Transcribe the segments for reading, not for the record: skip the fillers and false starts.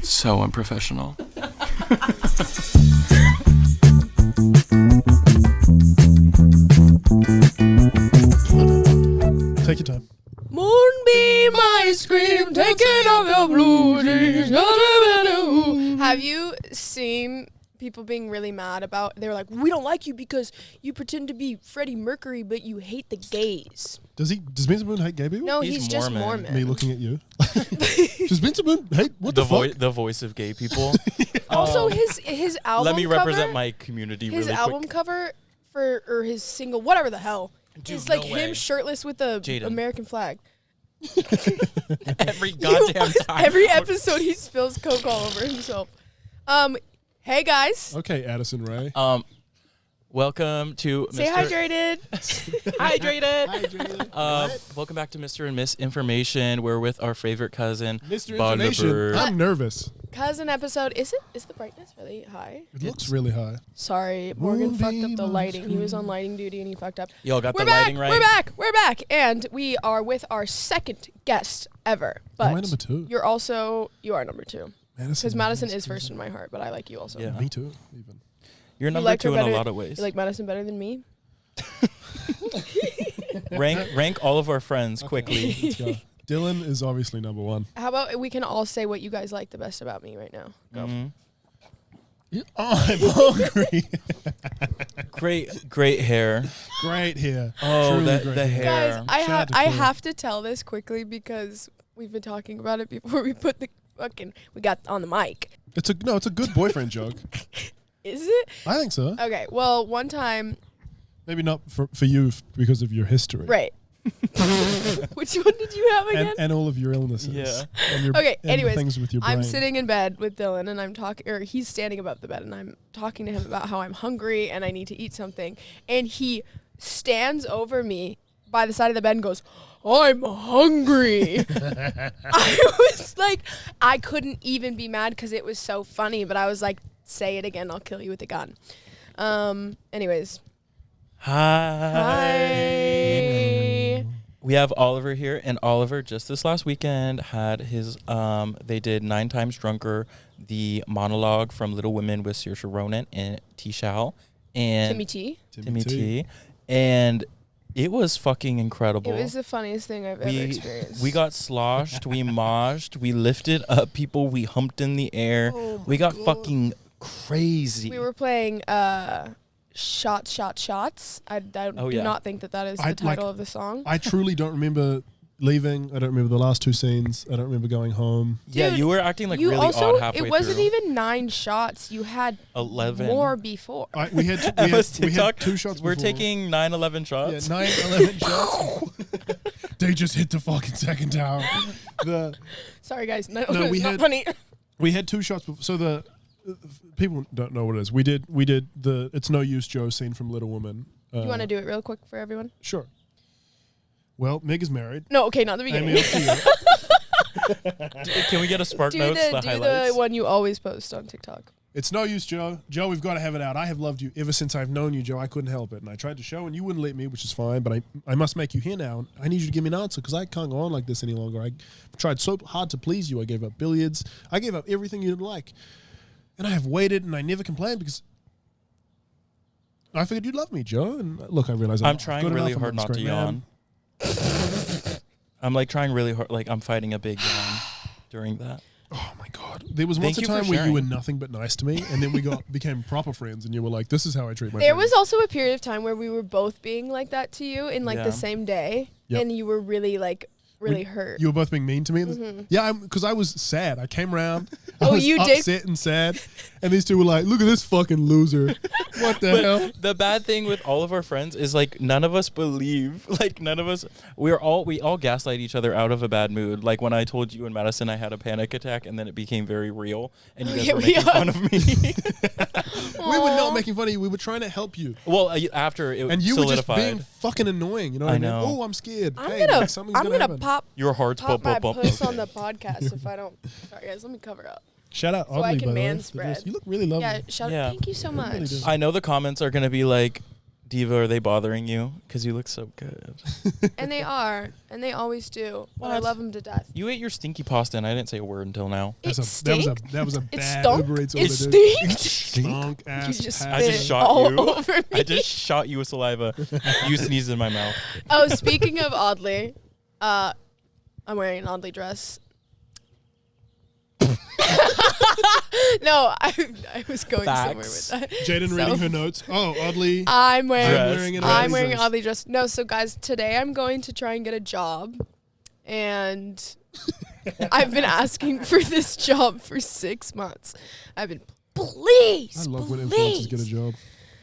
So unprofessional. Take your time. Moonbeam ice cream, taking off your blue jeans. Have you seen people being really mad about, they're like, we don't like you because you pretend to be Freddie Mercury, but you hate the gays. Does Benson Moon hate gay people? No, He's he's just Mormon. Mormon. Me looking at you. Does Benson Moon hate what the fuck? The voice of gay people. Also, his album Let me cover, represent my community his really album quick. cover or his single, whatever the hell. Dude, it's like no way. him shirtless with the Jaden. American flag. Every goddamn time. Every episode he spills Coke all over himself. Hey guys. Okay, Addison Rae. Welcome to Stay hydrated. hydrated. Welcome back to Mr. and Miss Information. We're with our favorite cousin, Mr. Bolivar. Information. I'm nervous. Cousin episode. Is the brightness really high? It looks really high. Sorry, Morgan fucked up the Moonbeam lighting. He was on lighting duty and he fucked up. Y'all got We're the back. lighting right? We're back. And we are with our second guest ever. But Am I number 2? you are number 2. Because Madison is first in my heart, but I like you also. Yeah. Me too, even. You're You number like her 2 in a better- lot of ways. You like Madison better than me? rank all of our friends quickly. Let's go. Dylan is obviously number 1. How about we can all say what you guys like the best about me right now? Go. Mhm. Oh, I'm hungry. Great hair. Great hair. Oh, Truly the great hair. Guys, I Shout out to I Chloe. have to tell this quickly because we've been talking about it before we put we got on the mic. It's a good boyfriend joke. Is it? I think so. Okay, well, one time, Maybe not for you because of your history. right. Which one did you have again? And all of your illnesses. Yeah. And your, Okay, and anyways, the things with your brain. I'm sitting in bed with Dylan and I'm talking, or he's standing above the bed and I'm talking to him about how I'm hungry and I need to eat something. And he stands over me by the side of the bed and goes, I'm hungry. I was like, I couldn't even be mad because it was so funny, but I was like, say it again, I'll kill you with a gun. Anyways. Hi. We have Oliver here, and Oliver just this last weekend had his they did 9 Times Drunker, the monologue from Little Women with Saoirse Ronan and T-Shao and Timmy T. And it was fucking incredible. It was the funniest thing I've ever experienced. We got sloshed, we moshed, we lifted up people, we humped in the air. Oh We got God. fucking crazy. We were playing Shots. I do not think that is the title of the song. I truly don't remember leaving. I don't remember the last 2 scenes. I don't remember going home. Yeah, Dude, you were acting like you really also, odd halfway it wasn't through. even 9 shots. You had 11 more before. We had we had 2 shots We're before. taking 9/11 shots. Yeah, 9/11 shots. They just hit the fucking second tower. Sorry, guys. No, No, it's we not had- funny. We had 2 shots before. So the people don't know what it is. We did the It's No Use Joe scene from Little Woman. You want to do it real quick for everyone? Sure. Well, Meg is married. No, okay, not the beginning. Amy, I'll see you. Can we get a spark do notes, the the highlights? one you always post on TikTok. It's no use, Joe. Joe, we've got to have it out. I have loved you ever since I've known you, Joe. I couldn't help it. And I tried to show, and you wouldn't let me, which is fine. But I must make you here now. I need you to give me an answer because I can't go on like this any longer. I tried so hard to please you. I gave up billiards. I gave up everything you didn't like. And I have waited, and I never complained because I figured you'd love me, Joe. And look, I realize I'm trying really hard not to yawn. Man. I'm like trying really hard. Like I'm fighting a big yawn during that. Oh my God. There was Thank once a you for time where you were sharing. nothing but nice to me, and then we became proper friends, and you were like, this is how I treat my There friends. was also a period of time where we were both being like that to you in like Yeah. the same day. Yep. And you were really hurt. You were both being mean to me? Mhm. Yeah, because I was sad. I came around. I Oh, was you did? upset and sad. And these two were like, look at this fucking loser. What the hell? But the bad thing with all of our friends is like none of us believe. Like none of us. We all gaslight each other out of a bad mood. Like when I told you and Madison I had a panic attack, and then it became very real, and you guys Yeah, were we making are. fun of me. We were not Aw. making fun of you. We were trying to help you. Well, after it And you solidified, were just being fucking annoying. You know what I I mean? know. Oh, I'm scared. I'm Hey, gonna like, something's gonna happen. pop your heart's my bump. puss on the podcast if I don't. Sorry guys, let me cover up. Shout out So I Oddly, can by the way, man for spread. this. You look really lovely. Yeah, Yeah. thank you so You really much. do. I know the comments are gonna be like, Diva, are they bothering you? Because you look so good. And they are. And they always do. But I What? love them to death. You ate your stinky pasta, and I didn't say a word until now. It That was a It bad stunk. Uber Eats It order, dude. stinked. Stunk You ass. just pass. I just spit shot all you. over me. I just shot you with saliva. You sneezed in my mouth. Oh, speaking of oddly, I'm wearing an oddly dress. No, I was going Facts. somewhere with that. Jaden So- reading her notes. Oh, oddly. I'm wearing Dress. wearing an I'm oddly wearing an dress. oddly dress. No, so guys, today I'm going to try and get a job, and I've been asking for this job for 6 months. I've been, please, I love when please. influencers get a job.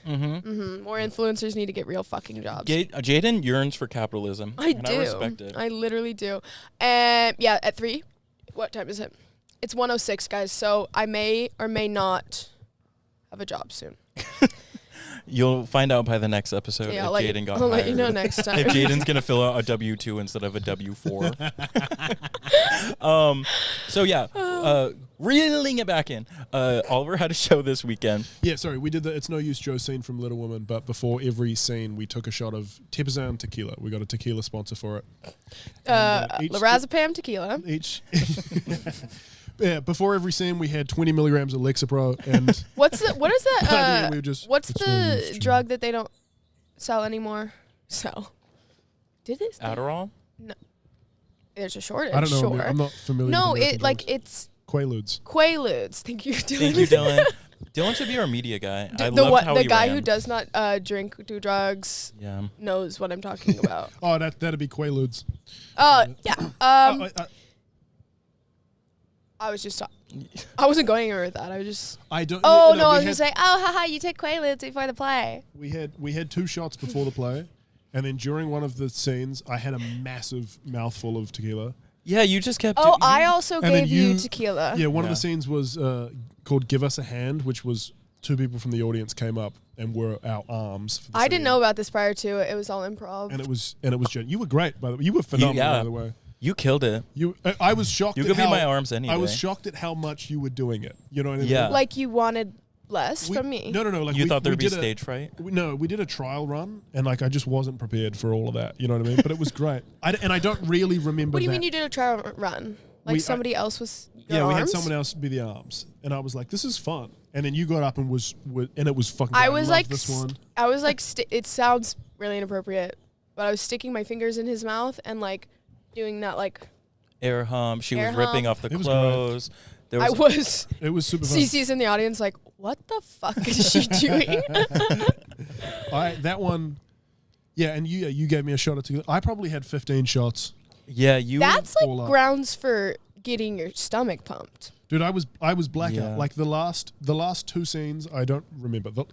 Mm-hmm. More influencers need to get real fucking jobs. Jaden yearns for capitalism. I and do. I respect it. I literally do. And yeah, at 3. What time is it? It's 1:06, guys. So I may or may not have a job soon. You'll find out by the next episode Yeah, if I'll Jaden got I'll hired. let you know next time. If Jaden's gonna fill out a W-2 instead of a W-4. So yeah, reeling it back in. Oliver had a show this weekend. Yeah, sorry, we did the It's No Use Joe scene from Little Woman, but before every scene, we took a shot of Tepazan tequila. We got a tequila sponsor for it. each- Lorazepam tequila. Each. Yeah, before every scene, we had 20 milligrams of Lexapro, and What is that? Yeah, we were just- What's it's no the use, Joe. drug that they don't sell anymore? Sell. Did it? Adderall. There's a shortage. I don't know. Sure. I'm not familiar. No, with American it like drugs. it's Quaaludes. Quaaludes. Thank you, Dylan. Thank you, Dylan. Dylan should be our media guy. I loved how the he guy ran. who does not drink, do drugs, Yeah. knows what I'm talking about. Oh, that'd be Quaaludes. Yeah. I I was just. I wasn't going anywhere with that. I was just. don't. Oh no! I we was had- gonna say, oh haha, you take Quaaludes before the play. We had 2 shots before the play, and then during one of the scenes, I had a massive mouthful of tequila. Yeah, you just kept. Oh, I also and then gave you you- tequila. Yeah, one of Yeah. the scenes was called "Give Us a Hand," which was 2 people from the audience came up and were our arms. For the I didn't scene. know about this prior to it. It was all improv. And it was you were great, by the way. You were phenomenal, yeah. by the way. You killed it. I was shocked. You at could be how, my arms anyway. I was shocked at how much you were doing it. You know what I mean? Yeah. Like you wanted less from me. No. Like You thought we there'd be did stage fright? we did a trial run, and like I just wasn't prepared for all of that. You know what I mean? But it was great. I don't really remember. What do you that. mean you did a trial run? Like We- somebody else was your Yeah, we had arms? someone else be the arms, and I was like, "This is fun." And then you got up and and it was fucking. I great. was loved like, this one. I was like, it sounds really inappropriate, but I was sticking my fingers in his mouth and like doing that like Air hump. She Air was ripping hump. off the It was clothes. There I was was. It was super fun. Cece's in the audience like, what the fuck is she doing? That one, yeah, and you gave me a shot at tequila. I probably had 15 shots, yeah, you. That's all like up. grounds for getting your stomach pumped. dude. I was blackout. Yeah. Like the last 2 scenes, I don't remember. The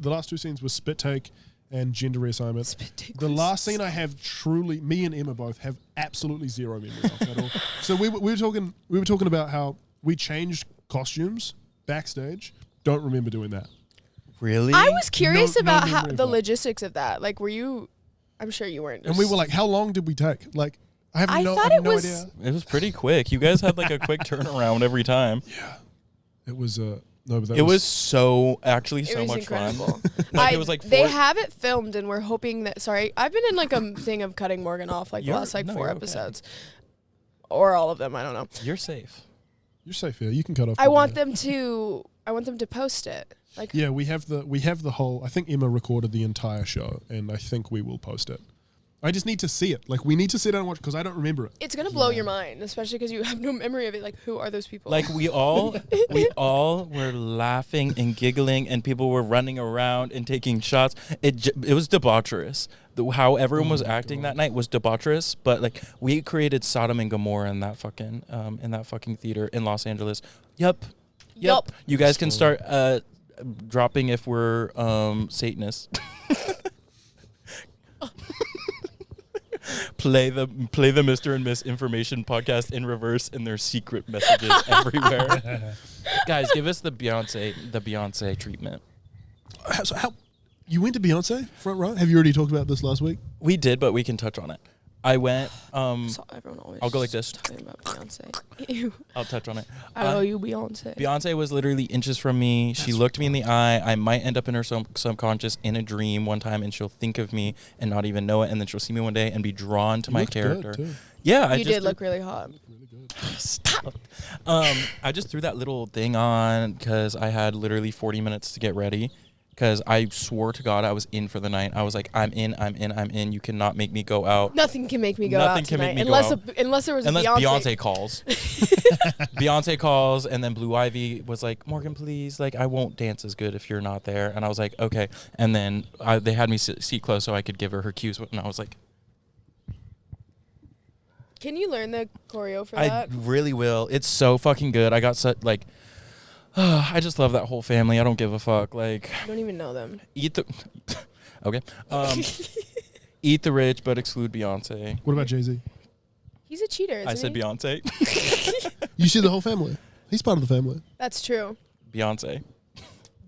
last 2 scenes was spit take and gender reassignment. Spit take The was last scene I have truly, me and Emma both have absolutely zero memory of at all. So we were talking about how we changed costumes backstage. Don't remember doing that. Really? I was curious no about how memory of the that. logistics of that. Like, were you? I'm sure you weren't. And we were like, how long did we take? Like, I have I no, thought I have it no was- idea. It was pretty quick. You guys had like a quick turnaround every time. It was no, but that It was so actually it so was much incredible. fun. Like, it was like they 4 have it filmed, and we're hoping that. Sorry, I've been in like a thing of cutting Morgan off like the You're- last like no, 4 you're okay. episodes, or all of them. I don't know. You're safe. You're safe here. You can cut off. I the want video. them to. I want them to post it. Like, Yeah, we have the whole. I think Emma recorded the entire show, and I think we will post it. I just need to see it. Like, we need to sit down and watch because I don't remember it. it's gonna blow your mind, especially because you have no memory of it. Like, who are those people? Like we all were laughing and giggling, and people were running around and taking shots. It was debaucherous. How everyone was acting that night was debaucherous. But like we created Sodom and Gomorrah in that fucking theater in Los Angeles. Yup. You guys can start dropping if we're Satanists. Play the Mr. and Miss Information podcast in reverse in their secret messages everywhere. Guys, give us the Beyonce treatment. So how you went to Beyonce front row? Have you already talked about this last week? We did, but we can touch on it. I went. So everyone always I'll go like this. talking about Beyonce. Ew. I'll touch on it. I know you, Beyonce. Beyonce was literally inches from me. She looked me in the eye. I might end up in her subconscious in a dream one time, and she'll think of me and not even know it. And then she'll see me one day and be drawn to my character. Yeah, You did look really hot. Stop. I just threw that little thing on because I had literally 40 minutes to get ready. Because I swore to God I was in for the night. I was like, I'm in. You cannot make me go out. Nothing can make me go Nothing out can tonight. make me go out. Unless there was Unless a Beyonce calls. Beyonce calls, and then Blue Ivy was like, Morgan, please, like, I won't dance as good if you're not there. And I was like, okay. And then they had me seat close so I could give her cues. And I was like, Can you learn the choreo for I that? really will. It's so fucking good. I got such, like, I just love that whole family. I don't give a fuck. Like, I don't even know them. eat the, okay. Eat the rich, but exclude Beyonce. What about Jay-Z? He's a cheater, isn't I said he? Beyonce. You see the whole family. He's part of the family. That's true. Beyonce.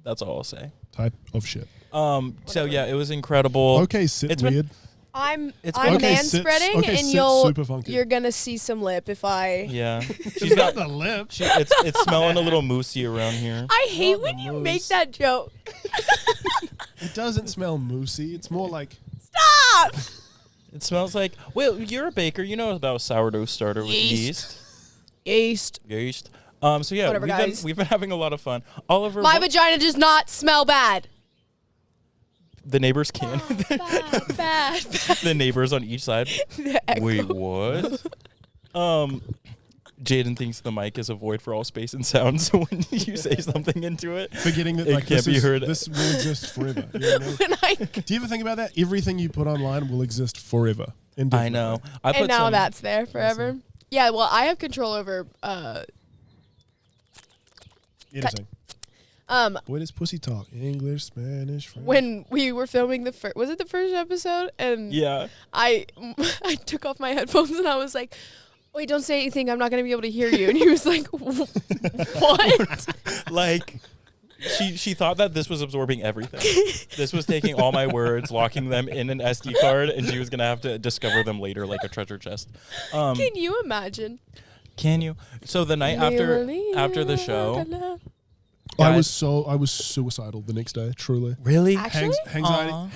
That's all I'll say. Type of shit. So yeah, it was incredible. Okay, sit It's been- weird. I'm Okay, man-spreading, okay, and sit super funky. you're gonna see some lip if I. Yeah, she's got the lip. it's smelling a little moosey around here. I hate Not when the you moose. make that joke. It doesn't smell moosey. It's more like Stop. It smells like. Well, you're a baker. You know about sourdough starter with yeast. Yeast. Yeast. So yeah, Whatever, guys. we've been having a lot of fun. Oliver, My vagina does not smell bad. the neighbors can. Bad. The neighbors on each side. The echo. Wait, what? Jaden thinks the mic is a void for all space and sound, so when you say something into it, forgetting that it like can't this be heard. This will exist forever. You know what I mean? When I Do you ever think about that? Everything you put online will exist forever. I know. I and now that's there forever. Yeah, well, I have control over. Editing. Boy, does pussy talk English, Spanish, French. When we were filming was it the first episode? And Yeah. I took off my headphones and I was like, "Wait, don't say anything. I'm not gonna be able to hear you." And he was like, "What?" Like, she thought that this was absorbing everything. This was taking all my words, locking them in an SD card, and she was gonna have to discover them later like a treasure chest. Can you imagine? Can you? So the night after the show, I was suicidal the next day, truly. really? Actually?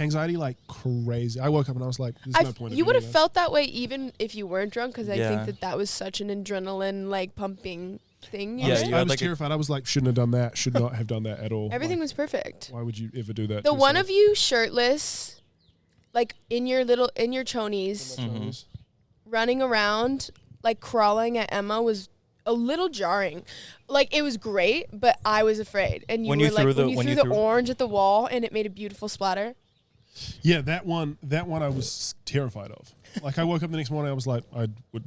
Anxiety like crazy. I woke up and I was like, there's no point of You would doing have this. felt that way even if you weren't drunk, because I Yeah. think that was such an adrenaline like pumping thing. Yeah, You you did. had I was like a- terrified. I was like, shouldn't have done that. Should not have done that at all. Everything Like, was perfect. why would you ever do that? The to one yourself? of you shirtless, like in your chonies, Mhm. running around, like crawling at Emma was a little jarring. Like it was great, but I was afraid. And you When were you like, threw when you threw the orange at the wall and it made a beautiful splatter. Yeah, that one I was terrified of. Like I woke up the next morning, I was like,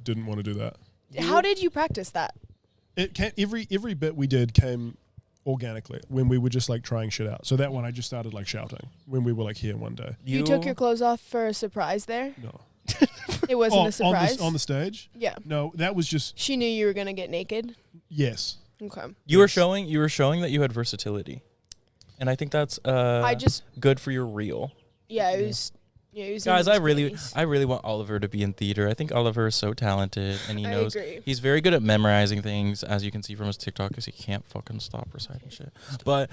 didn't want to do that. How did you practice that? It came, every bit we did came organically when we were just like trying shit out. So that one I just started like shouting when we were like here one day. You took your clothes off for a surprise there? No. It wasn't a surprise? on the stage? Yeah. No, that was just She knew you were going to get naked? yes. Okay. You were showing that you had versatility, and I think that's good for your reel. Yeah, it was in Guys, his I really face. want Oliver to be in theater. I think Oliver is so talented, and he I knows agree. he's very good at memorizing things, as you can see from his TikTok, because he can't fucking stop reciting shit. But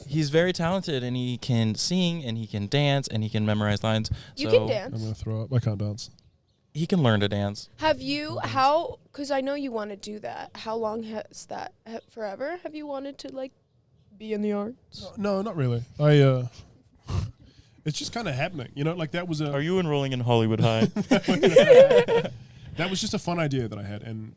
he's very talented, and he can sing, and he can dance, and he can memorize lines. You so can dance. I'm gonna throw up. I can't dance. He can learn to dance. Have you, because I know you want to do that. How long has that, forever? Have you wanted to, like, be in the arts? No, not really. It's just kind of happening, you know. Like that was Are you enrolling in Hollywood High? that was just a fun idea that I had, and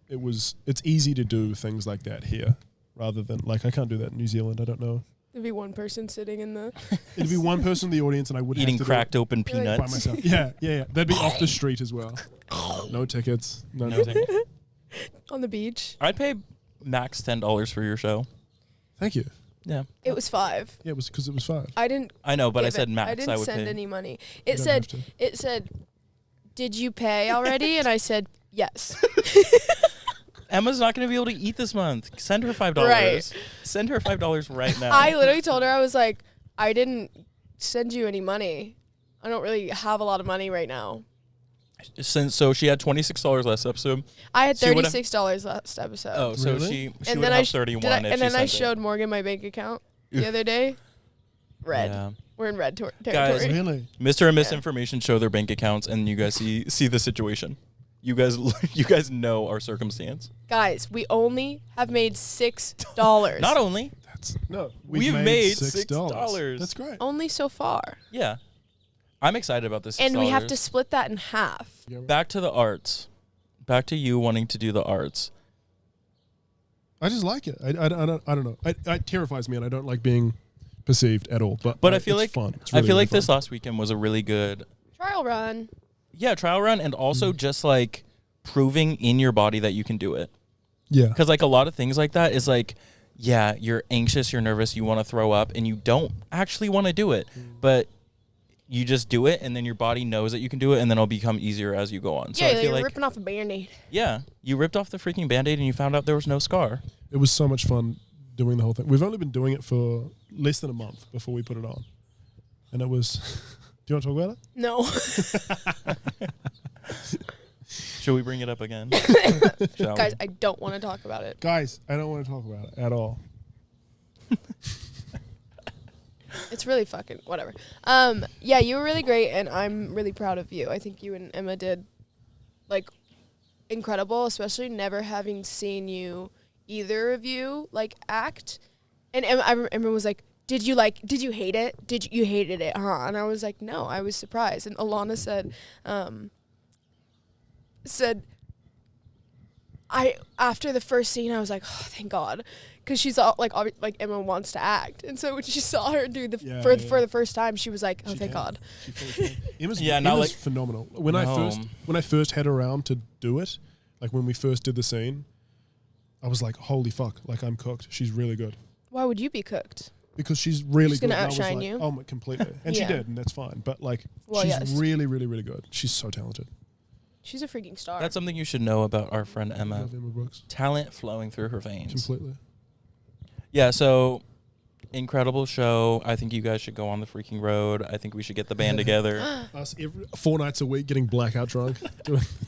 it's easy to do things like that here rather than like I can't do that in New Zealand. I don't know. There'd be one person sitting in the... It'd be one person in the audience, and I would Eating have to cracked open You're like- do it by peanuts. myself. Yeah. That'd be off the street as well. No tickets. No No nothing. ticket. on the beach. I'd pay max $10 for your show. Thank you. Yeah, It was 5. Yeah, it was because it was 5. I didn't... I know, but I give said it- max. I didn't would send pay. any money. You It don't said, have to. did you pay already? And I said, yes. Emma's not going to be able to eat this month. Send her $5. Right. Send her $5 right now. I literally told her, I was like, I didn't send you any money. I don't really have a lot of money right now. So she had $26 last episode. I had She would've- $36 last episode. Oh, so Really? she and would then have 31 if and she then I sent it. showed Morgan my bank account the other day. Red. Yeah. We're in red territory. Guys, Really? Mr. and Misinformation show their bank accounts, and you guys see the situation. You guys know our circumstance. Guys, we only have made $6. Not only. We've made $6. $6. That's great. Only so far. Yeah. I'm excited about this. And we have to split that in half. Back to the arts. Back to you wanting to do the arts. I just like it. I don't know. It terrifies me, and I don't like being perceived at all. But I feel it's like fun. It's I really, feel really like this fun. last weekend was a really good Trial run. trial run, and also just like proving in your body that you can do it. Yeah. Because like a lot of things like that is like, yeah, you're anxious, you're nervous, you want to throw up, and you don't actually want to do it, but you just do it, and then your body knows that you can do it, and then it'll become easier as you go on. So Yeah, I feel you're like, ripping off a Band-Aid. yeah, you ripped off the freaking Band-Aid, and you found out there was no scar. It was so much fun doing the whole thing. We've only been doing it for less than a month before we put it on, and it was. Do you want to talk about it? No. Should we bring it up again? Shall Guys, we? I don't want to talk about it. Guys, I don't want to talk about it at all. It's really fucking whatever. Yeah, you were really great, and I'm really proud of you. I think you and Emma did like incredible, especially never having seen you, either of you, like act. And Emma was like, Did you hate it? You hated it, huh? And I was like, no, I was surprised. And Alana said, after the first scene, I was like, oh, thank God. Because she's all like Emma wants to act. And so when she saw her do for the first time, she was like, oh, thank God. Emma's like phenomenal. When I first had her around to do it, like when we first did the scene, I was like, holy fuck, like I'm cooked. She's really good. Why would you be cooked? Because she's really good. She's gonna And I was outshine like, you. Oh, completely. And she Yeah. did, and that's fine. But like, Well, she's yes. really, really, really good. She's so talented. She's a freaking star. That's something you should know about our friend Emma. Love Emma Brooks. Talent flowing through her veins. Completely. Yeah, so incredible show. I think you guys should go on the freaking road. I think we should get the band together. Us 4 nights a week getting blackout drunk,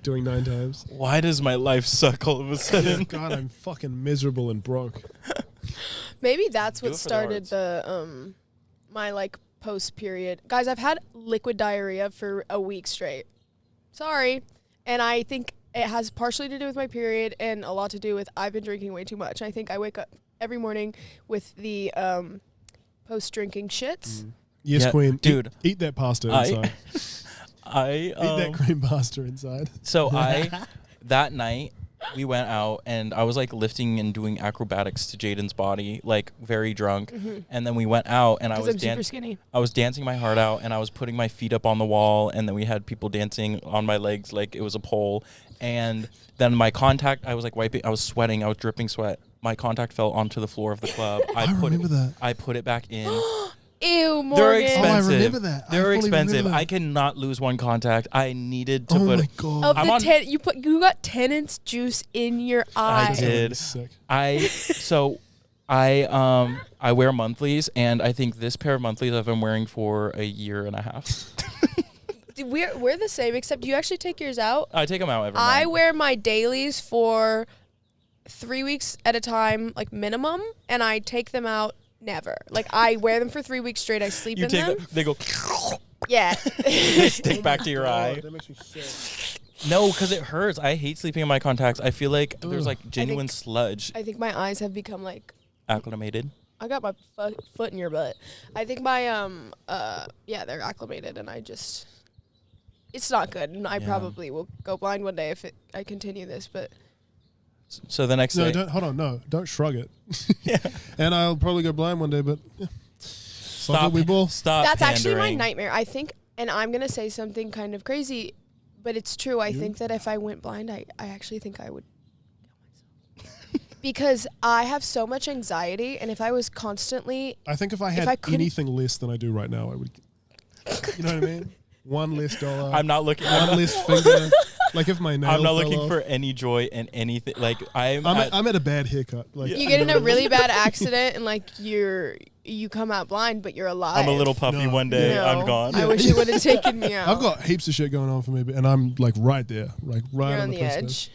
doing 9 times. Why does my life suck all of a sudden? God, I'm fucking miserable and broke. Maybe that's Do what it for the started arts. the my like post period. Guys, I've had liquid diarrhea for a week straight. Sorry. And I think it has partially to do with my period and a lot to do with I've been drinking way too much. I think I wake up every morning with the post drinking shits. Yes, Yeah, Queen. dude. Eat that pasta inside. Eat Eat that cream pasta inside. So that night we went out and I was like lifting and doing acrobatics to Jaden's body, like very drunk. And then we went out and I Because was I'm super skinny. I was dancing my heart out and I was putting my feet up on the wall and then we had people dancing on my legs like it was a pole. And then my contact, I was like wiping, I was sweating, I was dripping sweat. My contact fell onto the floor of the club. I remember that. I put it back in. Ew, Morgan. They're expensive. Oh, I remember that. I They're fully expensive. remember that. I cannot lose one contact. I needed to Oh put my it. God. Of the you got tenants juice in your eye. I did. Sick. I wear monthlies, and I think this pair of monthlies I've been wearing for a year and a half. Dude, we're the same, except you actually take yours out. I take them out every I month. wear my dailies for 3 weeks at a time, like minimum, and I take them out never. Like I wear them for 3 weeks straight. I sleep You in take them. them, they go Yeah. they stick back to your eye. That makes me sick. No, because it hurts. I hate sleeping in my contacts. I feel like there's like genuine think- sludge I think my eyes have become like acclimated. I got my foot in your butt. I think my yeah, they're acclimated, and it's not good. And I Yeah. probably will go blind one day if I continue this. But So the next No, day, hold on. No, don't shrug it. And I'll probably go blind one day, but yeah. stop. We both. Stop. that's actually my pandering. nightmare. I think, and I'm gonna say something kind of crazy, but it's true. I You? think that if I went blind, I actually think I would kill myself because I have so much anxiety, and if I was constantly I think if I had I couldn't- anything less than I do right now, I would. You know what I mean? $1 less dollar. I'm not looking. one less finger. Like if my nail. I'm not fell looking off. for any joy in anything. Like I'm I'm at a bad haircut. Like you get in a really bad accident and like you're you come out blind, but you're alive. I'm a little puffy No. one day. No. I'm gone. I wish it would have taken me out. I've got heaps of shit going on for me, and I'm like right there, like right You're on on the the precipice.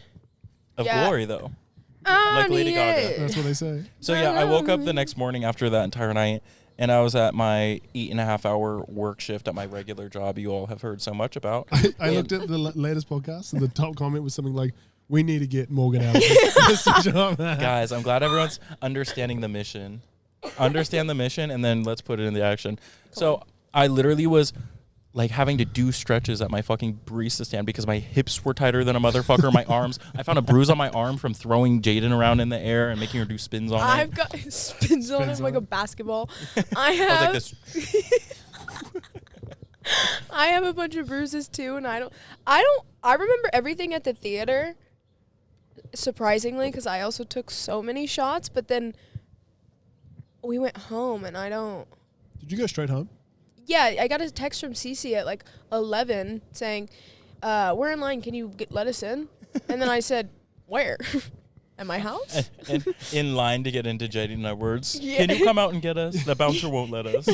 Of Yeah. glory, though. On Lady the Gaga. edge. That's what they say. So yeah, I woke up the next morning after that entire night, and I was at my 8.5-hour work shift at my regular job you all have heard so much about. I looked at the latest podcast, and the top comment was something like, "We need to get Morgan out of this job." Guys, I'm glad everyone's understanding the mission. Understand the mission, and then let's put it into action. So I literally was like having to do stretches at my fucking barista stand because my hips were tighter than a motherfucker. My arms, I found a bruise on my arm from throwing Jaden around in the air and making her do spins on I've it. got spins on Spins it like on a it. basketball. I I was have like this. I have a bunch of bruises too, and I remember everything at the theater, surprisingly, because I also took so many shots, but then we went home, and I don't. Did you go straight home? Yeah, I got a text from Cece at like 11 saying, we're in line, can you let us in? And then I said, where? At my house? And in line to get into Jaden Edwards. Yeah. Can you come out and get us? The bouncer won't let us.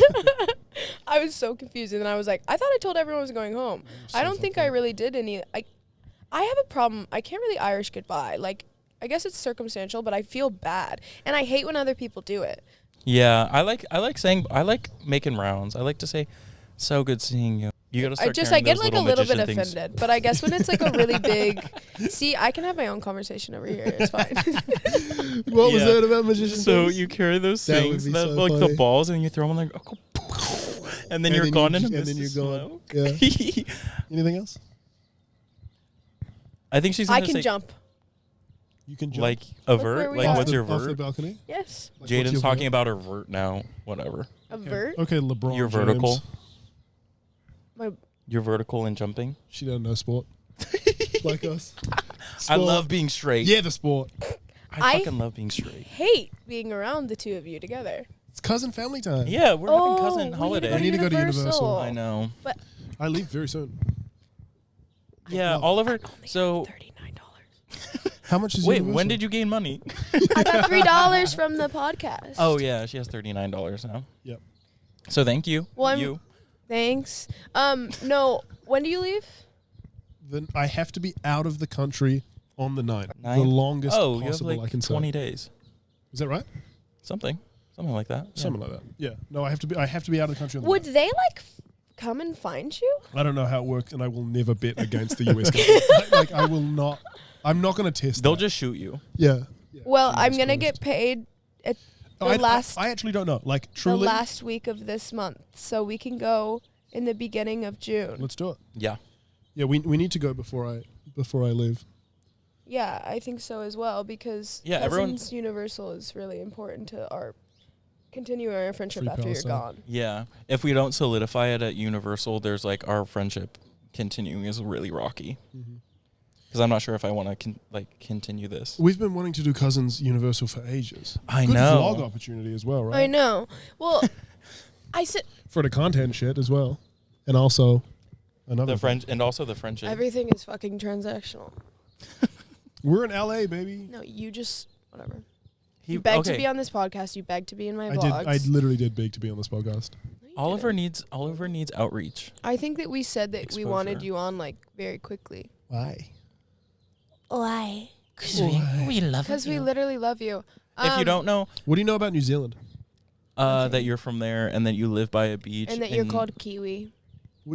I was so confused, and then I was like, I thought I told everyone I was going home. I don't think I really did any. I have a problem. I can't really Irish goodbye. Like, I guess it's circumstantial, but I feel bad, and I hate when other people do it. Yeah, I like making rounds. I like to say, "So good seeing you." You gotta start. I get those like a little bit magician things. offended, but I guess when it's like a really big, see, I can have my own conversation over here. It's fine. What was Yeah. that about magician? So things? you carry those That would things be that so like funny. the balls, and you throw them like, and then you're gone in a mist. And then of you're gone. smoke. Yeah. Anything else? I think she's. I Gonna can say, jump. You can jump like where avert. we Like are. what's your off the vert? balcony. Yes. Like, what's Jaden's your talking vert? about her vert now. Whatever. A vert. Okay, LeBron. You're James. vertical. My You're vertical and jumping. She doesn't know sport. Like us. I Sport. love being straight. Yeah, the sport. I I- fucking love being straight. hate being around the two of you together. It's cousin family time. Yeah, we're having cousin we need to holiday. We need to go to Universal. I know. I leave very soon. Yeah, love- Oliver. So $39. How much is wait, Universal? when did you gain money? I got $3 from the podcast. Oh yeah, she has $39 now. Yep. So thank you. Well, I'm- you. Thanks. No, when do you leave? Then I have to be out of the country on the 9th. The 9th? longest Oh, you have possible I like can say. 20 days. Is that right? Something like that. Yeah. Something like that. Yeah. No, I have to be out of the country on the Would 9th. they come and find you? I don't know how it works, and I will never bet against the US government. Like I will not. I'm not going to test. They'll that. just shoot you. Yeah. Well, Yeah, I'm that's gonna closed. get paid at the I actually don't know. Like the truly. last week of this month, so we can go in the beginning of June. Let's do it. Yeah. Yeah, we need to go before I leave. Yeah, I think so as well, because Yeah, everyone- Cousins Universal is really important to continuing our friendship Free after Palestine. you're gone. Yeah. If we don't solidify it at Universal, there's like our friendship continuing is really rocky. Because I'm not sure if I want to continue this. We've been wanting to do Cousins Universal for ages. I Good know. vlog opportunity as well, right? I know. Well, I said For the content shit as well, and also another. The thing. friend and also the friendship. everything is fucking transactional. We're in LA, baby. No, you just whatever. He You begged to okay. be on this podcast. You begged to be in my I vlogs. did. I literally did beg to be on this podcast. No, you Oliver didn't. needs outreach. I think that we said that we wanted Exposure. you on very quickly. Why? Why? Because we love Because we literally love you. If you don't know, What do you know about New Zealand? that you're from there and that you live by a beach. and that you're called Kiwi.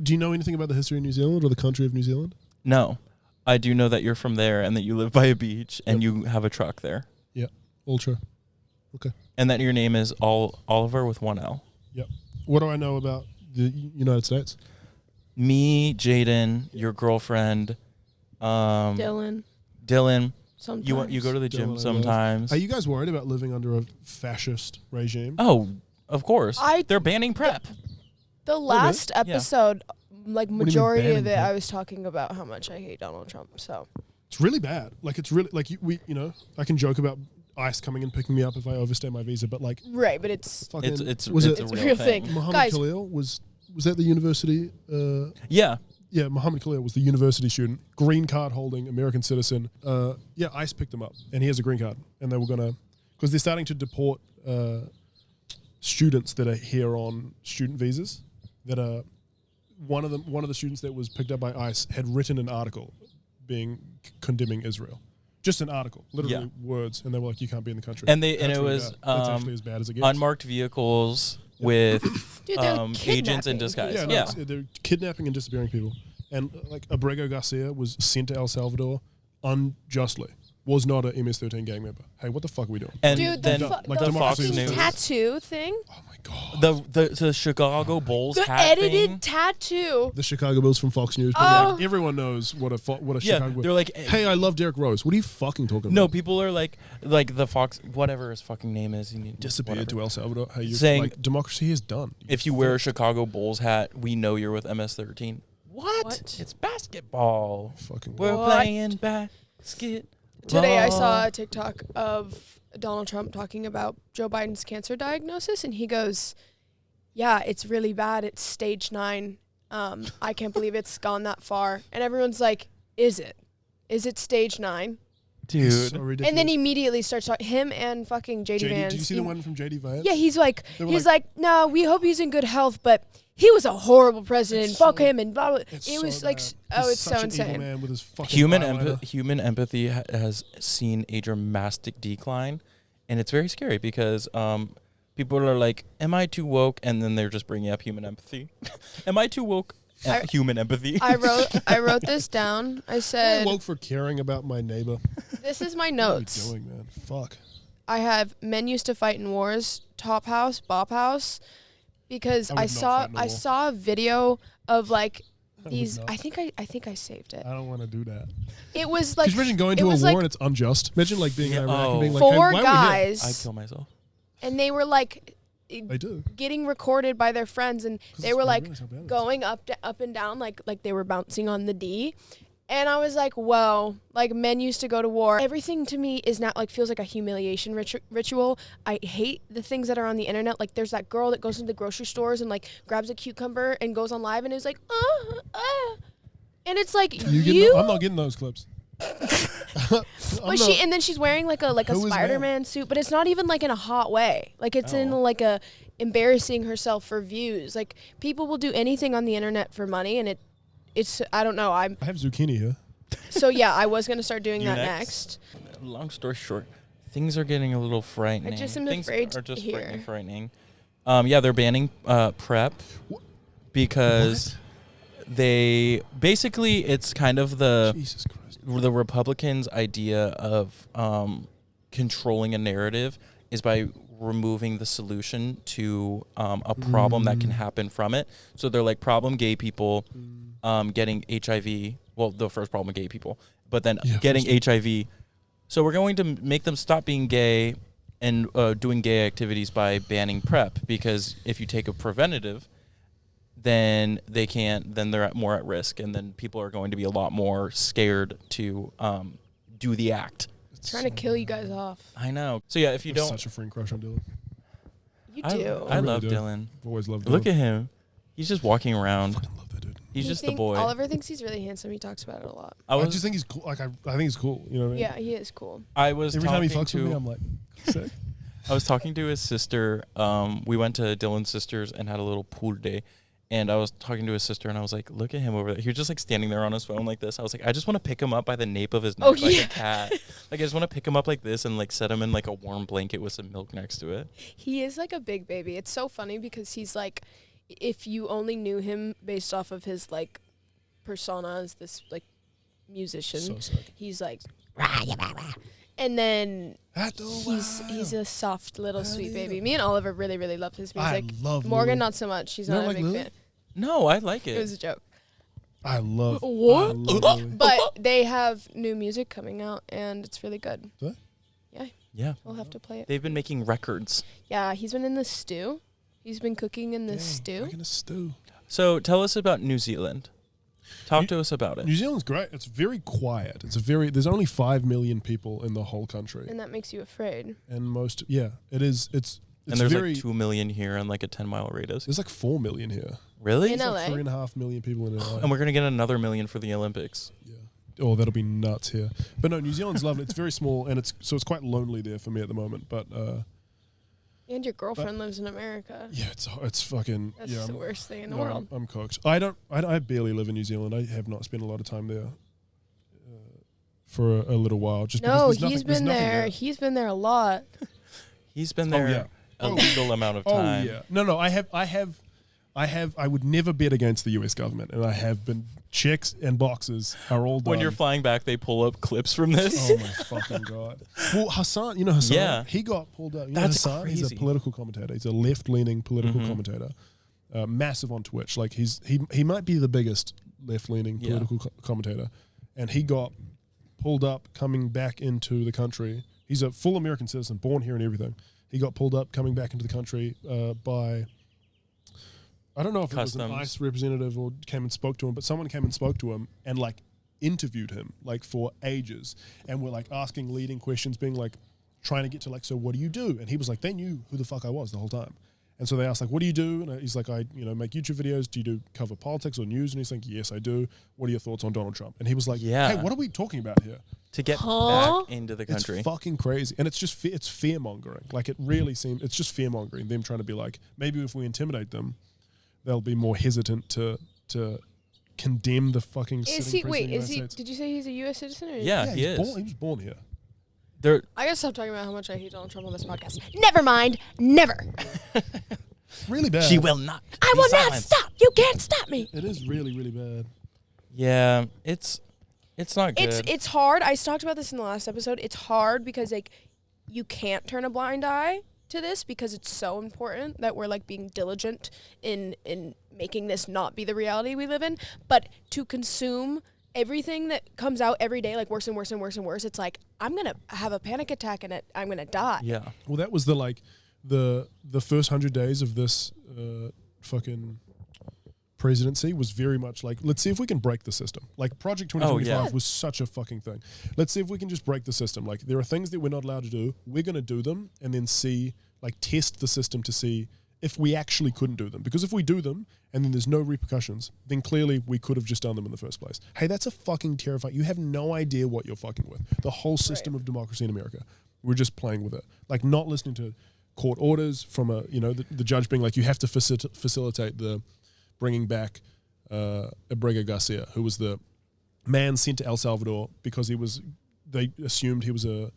Do you know anything about the history of New Zealand or the country of New Zealand? No. I do know that you're from there and that you live by a beach and Yep. you have a truck there. Ultra. And that your name is Oliver with one L. What do I know about the United States? Me, Jaden, your girlfriend, Dylan. Dylan. Sometimes. You go to the Dylan, gym I love. sometimes. Are you guys worried about living under a fascist regime? Oh, of course. They're banning prep. The last Yeah. episode, do you mean majority of banning it, him? I was talking about how much I hate Donald Trump. So It's really bad. Like it's really like I can joke about ICE coming and picking me up if I overstay my visa, but like right, but it's fucking It's was it's it a It's real thing. Muhammad Guys. Khalil was that the university? Yeah. Yeah, Muhammad Khalil was the university student, green card holding American citizen. ICE picked him up, and he has a green card, and they were gonna because they're starting to deport students that are here on student visas that are one of the students that was picked up by ICE had written an article condemning Israel. Just an article, literally words, and they were like, "You can't be in the country." And it was that's actually as bad as it gets. unmarked vehicles with Dude, they're agents in kidnapping disguise. people. Yeah. They're kidnapping and disappearing people. And like Abrego Garcia was sent to El Salvador unjustly. Was not a MS-13 gang member. Hey, what the fuck are we doing? And Dude, then the the Fox fucking News, tattoo thing. Oh my god. the Chicago Bulls The hat edited thing. tattoo. The Chicago Bulls from Fox News. Oh. Everyone knows what a Yeah, Chicago. they're like, Hey, I love Derrick Rose. What are you fucking talking no, about? people are like the Fox, whatever his fucking name is. Disappeared to El Salvador. Hey, you're Saying- like democracy is done. If you wear a Chicago Bulls hat, we know you're with MS-13. What? It's basketball. Fucking We're What? playing basketball. Today I saw a TikTok of Donald Trump talking about Joe Biden's cancer diagnosis, and he goes, "Yeah, it's really bad. It's stage 9. I can't believe it's gone that far." And everyone's like, "Is it? Is it stage 9?" Dude. So ridiculous. And then he immediately starts talking. Him and fucking JD Vance. Did you see the one from JD Vance? Yeah, he's like, They were no, we hope he's in good health, but he was a horrible president. It's Fuck so- him and blah blah. It's It so was like, bad. oh, He's it's so such an evil insane. man with his fucking Human empathy has seen a dramatic decline, and it's very scary because people are like, "Am I too woke?" And then they're just bringing up human empathy. Am I too woke? Human empathy. I wrote this down. I I said, woke for caring about my neighbor. this is my What are you notes. doing, man? Fuck. I have men used to fight in wars, Top House, Bop House, because I would I not saw fight in a I war. saw a video of like would these. not. I think I saved it. I don't want to do that. It was like Could you imagine going it to a war was like and it's unjust? Imagine like being in Yeah, Iraq and being like, four hey, why are we here? guys, I'd kill myself. and they were like They do. getting recorded by their friends, and 'Cause they it's were not like really so bad. going up and down like they were bouncing on the D. And I was like, whoa, like men used to go to war. Everything to me is not like feels like a humiliation ritual. I hate the things that are on the internet. Like there's that girl that goes into grocery stores and like grabs a cucumber and goes on live and is like, and it's like I'm not getting those clips. and then she's wearing like a Who is Spider-Man suit, but it's not even like in a hot way. Like it's in like a embarrassing herself for views. Like people will do anything on the internet for money, and it's I don't know. I have zucchini here. So yeah, I was gonna start doing You that next? next. Long story short, things are getting a little frightening. I just am things afraid are just here. frightening. Yeah, they're banning PrEP because they basically it's kind of Jesus Christ. the Republicans' idea of controlling a narrative is by removing the solution to a problem that can happen from it. So they're like problem gay people getting HIV. Well, the first problem gay people, but then getting HIV. So we're going to make them stop being gay and doing gay activities by banning PrEP, because if you take a preventative, then they can't. Then they're more at risk, and then people are going to be a lot more scared to do the act. Trying to kill you guys off. I know. So yeah, if you I have don't, such a friend crush on Dylan. You I do. really really love do. Dylan. I've always loved Dylan. Look at him. He's just walking around. I fucking love that dude. He's You just the think boy. Oliver thinks he's really handsome. He talks about it a lot. I I was just think he's cool. Like I think he's cool. You know what I mean? Yeah, he is cool. I was Every time he talking fucks with me, to I'm like, sick. I was talking to his sister. We went to Dylan's sister's and had a little pool day. And I was talking to his sister, and I was like, look at him over there. He was just like standing there on his phone like this. I was like, I just want to pick him up by the nape of his neck like a cat. Like I just want to pick him up like this and like set him in like a warm blanket with some milk next to it. He is like a big baby. It's so funny because he's like, if you only knew him based off of his like persona as this like musician, So sick. he's like, and then he's a soft little sweet baby. Me and Oliver really really love his music. I love Morgan Lily. not so much. She's You not don't a like big Lily? fan. No, I like It was it. a joke. I love. What? I love Lily. But they have new music coming out, and it's really good. Do Yeah. We'll have to play it. They've been making records. Yeah, he's been in the stew. He's been cooking in the Dang, stew. Making a stew. So tell us about New Zealand. Talk to us about New it. Zealand's great. It's very quiet. There's only 5 million people in the whole country, And that makes you afraid. and it is. It's And there's very. like 2 million here in like a 10-mile radius. There's like 4 million here. Really? In There's LA? like 3.5 million people in LA. And we're gonna get another million for the Olympics. Yeah. Oh, that'll be nuts here. But no, New Zealand's lovely. It's very small, and it's quite lonely there for me at the moment. But And your girlfriend lives in America. Yeah, it's fucking. That's the worst thing in the no, world. I'm cooked. I barely live in New Zealand. I have not spent a lot of time there for a little while. Just No, because he's been there. He's been there a lot. He's been there a legal amount of time. Oh yeah. No. I would never bet against the U.S. government, and I have been. Checks and boxes are all done. When you're flying back, they pull up clips from this. Oh my fucking god! Well, Hassan, you know Hassan. Yeah. He got pulled up. You That's know Hassan? crazy. He's a political commentator. He's a left-leaning political commentator. Massive on Twitch. Like he might be the biggest left-leaning political commentator, and he got pulled up coming back into the country. He's a full American citizen, born here and everything. He got pulled up coming back into the country by. I don't know if Customs. it was an ICE representative or came and spoke to him, but someone came and spoke to him and like interviewed him like for ages and were like asking leading questions, being like trying to get to like, so what do you do? And he was like, they knew who the fuck I was the whole time. And so they asked like, what do you do? And he's like, I make YouTube videos. Do you cover politics or news? And he's like, yes, I do. What are your thoughts on Donald Trump? And he was like, hey, what are we talking about here? To get back into the country. It's fucking crazy. And it's just, it's fear mongering. Like it really seems, it's just fear mongering. Them trying to be like, maybe if we intimidate them, they'll be more hesitant to condemn the fucking. Is he? Wait, is he? Did you say he's a U.S. citizen? Or Yeah, he is. He was born here. I gotta stop talking about how much I hate Donald Trump on this podcast. Never mind. Never. Really bad. She will not. I will not stop. You can't stop me. It is really, really bad. Yeah, it's not good. It's hard. I talked about this in the last episode. It's hard because like you can't turn a blind eye to this because it's so important that we're like being diligent in making this not be the reality we live in. But to consume everything that comes out every day, like worse and worse and worse and worse, it's like I'm gonna have a panic attack and I'm gonna die. Yeah. Well, that was the first 100 days of this fucking presidency was very much like, let's see if we can break the system. Like Project 2025 was such a fucking thing. Let's see if we can just break the system. Like there are things that we're not allowed to do. We're going to do them and then see, like test the system to see if we actually couldn't do them. Because if we do them and then there's no repercussions, then clearly we could have just done them in the first place. Hey, that's a fucking terrifying. You have no idea what you're fucking with. The whole system of democracy in America. We're just playing with it. Like not listening to court orders from the judge being like, you have to facilitate the bringing back Abrego Garcia, who was the man sent to El Salvador because they assumed he was a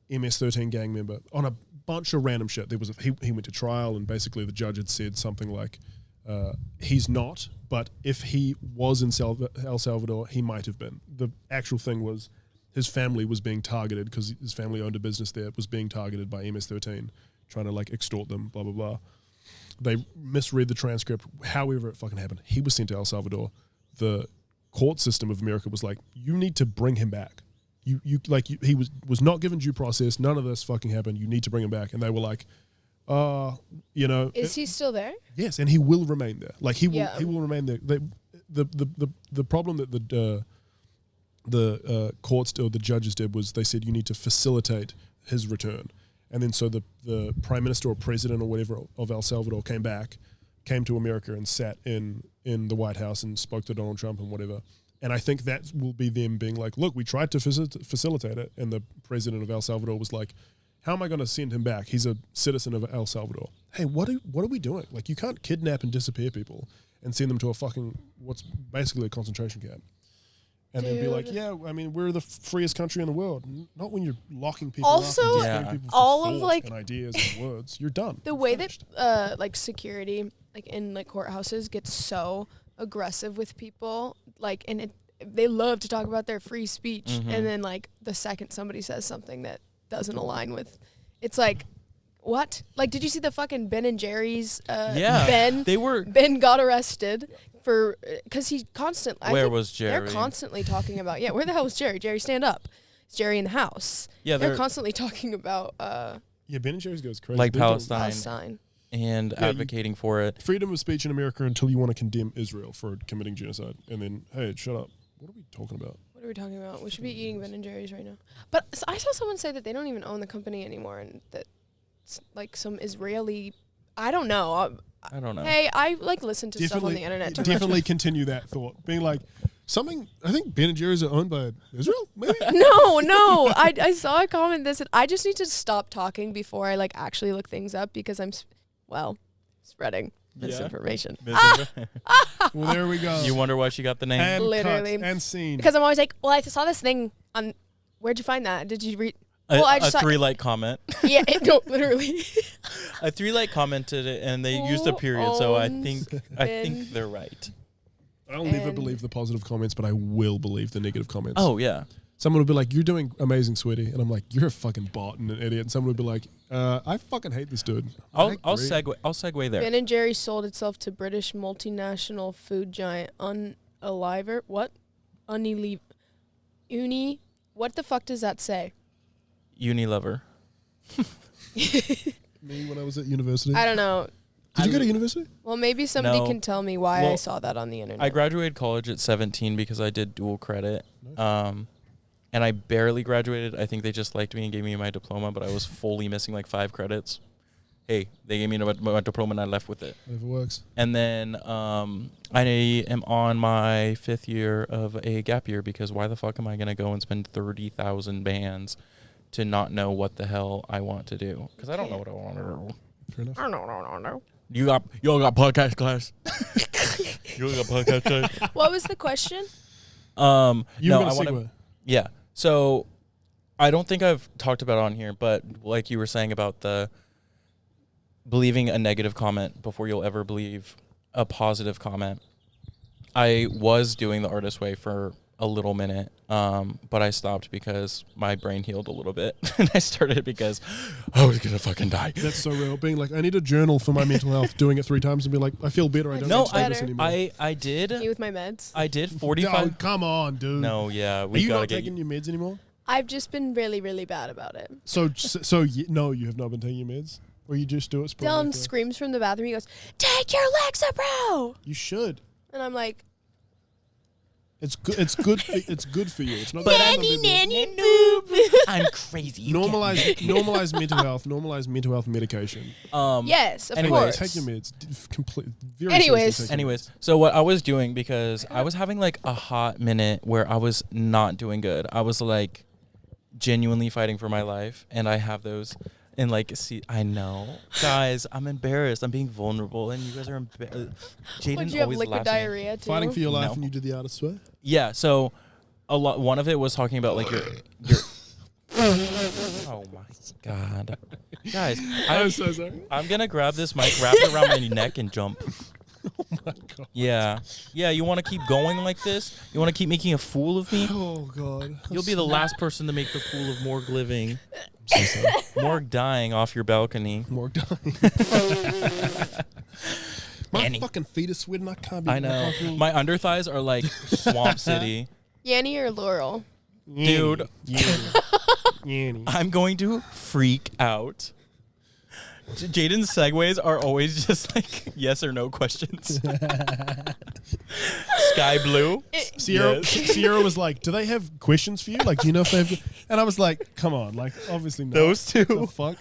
MS-13 gang member on a bunch of random shit. He went to trial and basically the judge had said something like, he's not, but if he was in El Salvador, he might have been. The actual thing was his family was being targeted because his family owned a business there, was being targeted by MS-13, trying to like extort them, blah, blah, blah. They misread the transcript. However it fucking happened. He was sent to El Salvador. The court system of America was like, you need to bring him back. He was not given due process. None of this fucking happened. You need to bring him back. And they were like, Is he still there? Yes, and he will remain there. Like he will remain there. The problem that the courts or the judges did was they said you need to facilitate his return. And then so the prime minister or president or whatever of El Salvador came to America and sat in the White House and spoke to Donald Trump and whatever. And I think that will be them being like, look, we tried to facilitate it. And the president of El Salvador was like, how am I going to send him back? He's a citizen of El Salvador. Hey, what are we doing? Like, you can't kidnap and disappear people and send them to a fucking, what's basically a concentration camp. And then be like, yeah, I mean, we're the freest country in the world. Not when you're locking people up and disappearing people for all thought of like and ideas and words. You're done. The way that like security like in like courthouses gets so aggressive with people, like, and they love to talk about their free speech, and then like the second somebody says something that doesn't align with, it's like, what? Like, did you see the fucking Ben and Jerry's? Ben got arrested for because he constantly. Where was Jerry? They're constantly talking about where the hell was Jerry? Jerry, stand up. It's Jerry in the house. Yeah, they're constantly talking about. Ben and Jerry's goes crazy. Like Palestine. And advocating for it. Freedom of speech in America until you want to condemn Israel for committing genocide, and then hey, shut up. What are we talking about? What are we talking about? We should be eating Ben and Jerry's right now. But I saw someone say that they don't even own the company anymore, and that it's like some Israeli. I don't know. I don't know. Hey, I like listen to stuff on the internet. Definitely continue that thought. Being like, Something, I think Ben & Jerry's are owned by Israel, maybe? No. I saw a comment that said, I just need to stop talking before I like actually look things up because I'm, spreading misinformation. Well, there we go. You wonder why she got the name? And Literally. cut and scene. Because I'm always like, well, I saw this thing on, where'd you find that? Did you read? A, I just a saw 3-like comment. Yeah, no, literally. A 3-like commented it, and they used a period. So I think they're right. I'll never believe the positive comments, but I will believe the negative comments. Oh yeah. Someone would be like, "You're doing amazing, sweetie," and I'm like, "You're a fucking bot and an idiot." And someone would be like, "I fucking hate this dude." I'll segue there. Ben & Jerry's sold itself to British multinational food giant Unilever. What? What the fuck does that say? Unilever. Me when I was at university. I don't know. Did you go to university? Well, maybe somebody No. can tell me why Well, I saw that on the internet. I graduated college at 17 because I did dual credit. And I barely graduated. I think they just liked me and gave me my diploma, but I was fully missing like 5 credits. Hey, they gave me my diploma and I left with it. Whatever works. And then I am on my 5th year of a gap year because why the fuck am I going to go and spend 30,000 bands to not know what the hell I want to do? Because I don't know what I want to do. Fair enough. No. You all got podcast class. You all got podcast class. What was the question? You no, got I a want to. segue. Yeah. So I don't think I've talked about it on here, but like you were saying about the believing a negative comment before you'll ever believe a positive comment. I was doing the artist way for a little minute, but I stopped because my brain healed a little bit. And I started because I was going to fucking die. That's so real. Being like, I need a journal for my mental health. Doing it 3 times and be like, I feel better. I don't need to do this anymore. I did. Me with my meds. I did Oh, 45. come on, dude. No, yeah. Are We you got to not get taking your meds anymore? I've just been really, really bad about it. No, you have not been taking your meds? Or you just do it Dylan sporadically? screams from the bathroom. He goes, "Take your Lexapro!" You should. And I'm like, It's good. It's good. It's good for you. It's not. nanny, nanny, noob. I'm crazy. Normalize mental health. Normalize mental health medication. Yes, of Anyways, course. Take your meds. Anyways, so what I was doing, because I was having like a hot minute where I was not doing good. I was like genuinely fighting for my life, and I have those. And like, see, I know, guys, I'm embarrassed. I'm being vulnerable, and you guys are embarrassed. Jaden Would you have always liquid laughs at me. diarrhea too? Fighting for your life, No. and you did the artist's way. Yeah, so a lot. One of it was talking about like your. Oh my god, guys! I'm so sorry. I'm gonna grab this mic, wrap it around my neck, and jump. Oh my god. Yeah. You want to keep going like this? You want to keep making a fool of me? Oh god. You'll be the last person to make the fool of Morg living. I'm so sorry. Morg dying off your balcony. More dying. My Annie. fucking feet are sweating. I can't be. I know. My underthighs are like Swamp City. Yanny or Laurel? Dude. Yanny. I'm going to freak out. Jaden's segues are always just like yes or no questions. Sky blue. Sierra, Yes. Sierra was like, "Do they have questions for you? Like, do you know if they have?" And I was like, "Come on, like, obviously not." Those two. The fuck?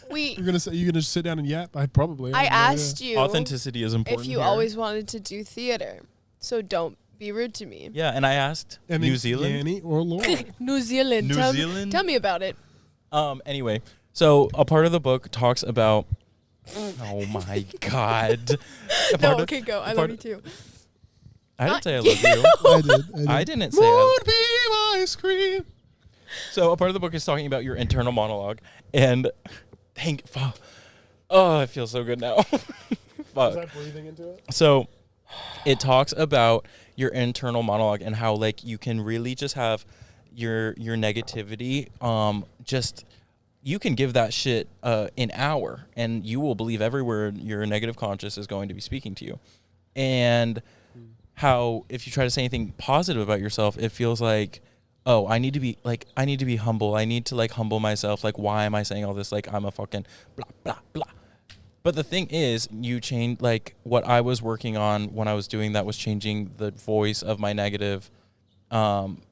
You're gonna sit down and yap? I probably. I have no idea. asked you Authenticity is important. if you here. always wanted to do theater, so don't be rude to me. Yeah, and I asked And New then Zealand. Yanny or Laura. New Zealand. New tell, Zealand? Tell me about it. Anyway, so a part of the book talks about. Oh my god. No, okay, go. I love you too. I didn't say I love you. I did. I didn't say Would be my scream. So a part of the book is talking about your internal monologue, and oh, it feels so good now. Was I breathing into it? So it talks about your internal monologue and how like you can really just have your negativity just you can give that shit an hour and you will believe every word your negative conscious is going to be speaking to you. And how if you try to say anything positive about yourself, it feels like, oh, I need to be humble. I need to like humble myself. Like, why am I saying all this? Like, I'm a fucking blah, blah, blah. But the thing is, you change, like, what I was working on when I was doing that was changing the voice of my negative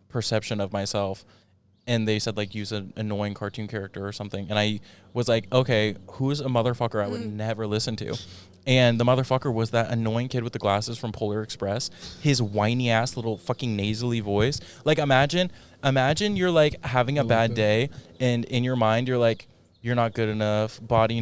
perception of myself. And they said, like, use an annoying cartoon character or something. And I was like, okay, who's a motherfucker I would never listen to? And the motherfucker was that annoying kid with the glasses from Polar Express. His whiny ass little fucking nasally voice. Like imagine you're like having a bad day, and in your mind you're like, you're not good enough. Body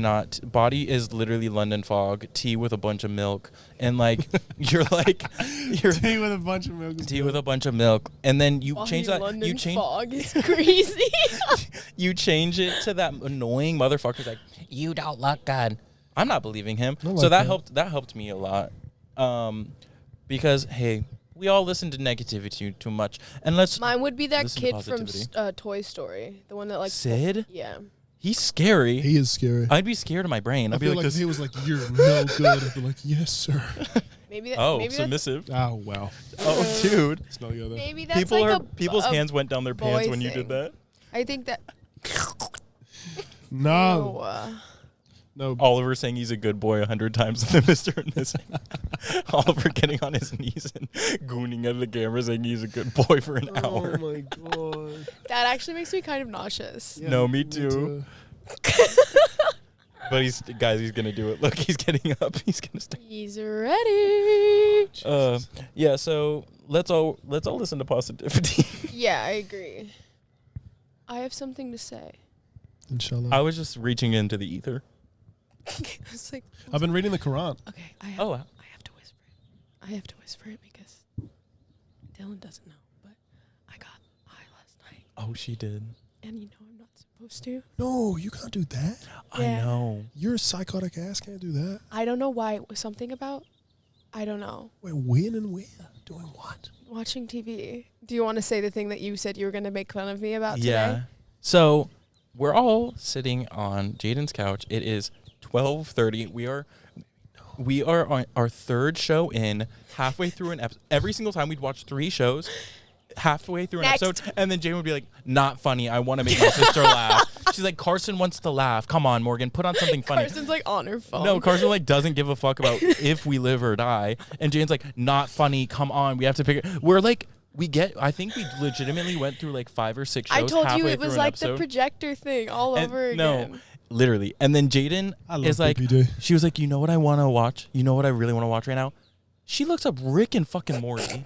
is literally London fog. Tea with a bunch of milk, and like you're Tea with a bunch of milk. Tea with a bunch of milk, and then you change that. London You change. fog is crazy. You change it to that annoying motherfucker's like, you don't look good. I'm not believing him. I like So that. that helped me a lot. Because hey, we all listen to negativity too much. And Mine would be that listen to kid from positivity. Toy Story, the one that like Sid? Yeah. He's scary. He is scary. I'd be scared of my brain. I I'd be feel like, like if this. he was like, "You're no good," I'd be like, "Yes, sir." Maybe that. Oh, maybe that's, submissive. Oh wow. Oh, dude. Let's not go there. maybe that's like People's a hands went down their pants boy when you thing. did that. I think that. No. Oh, No. Oliver saying he's a good boy 100 times, and then Mr. and Mrs. Oliver getting on his knees and gooning at the camera saying he's a good boy for an hour. Oh my god. that actually makes me kind of nauseous. Yeah, No, me too. But he's gonna do it. Look, he's getting up. He's gonna start. He's ready. Yeah. So let's all listen to positivity. Yeah, I agree. I have something to say. Inshallah. I was just reaching into the ether. It's like, I've been reading the Quran. okay, I have to whisper it. I have to whisper it because Dylan doesn't know, but I got high last night, Oh, she did. and you know I'm not supposed to. No, you can't do that. I Yeah. know. Your psychotic ass can't do that. I don't know why it was something about. I don't know. Wait, when and where? Doing what? Watching TV. Do you want to say the thing that you said you were going to make fun of me about today? Yeah. So we're all sitting on Jaden's couch. It is 12:30. We are on our third show in, halfway through an episode. Every single time we'd watch 3 shows, halfway through an Next. episode, and then Jaden would be like, "Not funny. I want to make my sister laugh." She's like, "Carson wants to laugh. Come on, Morgan, put on something funny." Carson's like on her phone. No, Carson like doesn't give a fuck about if we live or die. And Jane's like, "Not funny. Come on, we have to pick it." We're like, I think we legitimately went through like 5 or 6 shows. I told you halfway it was through an like the episode. projector thing all And over no, again. literally. And then Jaden I love is like, BPD. she was like, "You know what I want to watch? You know what I really want to watch right now?" She looks up Rick and fucking Morty.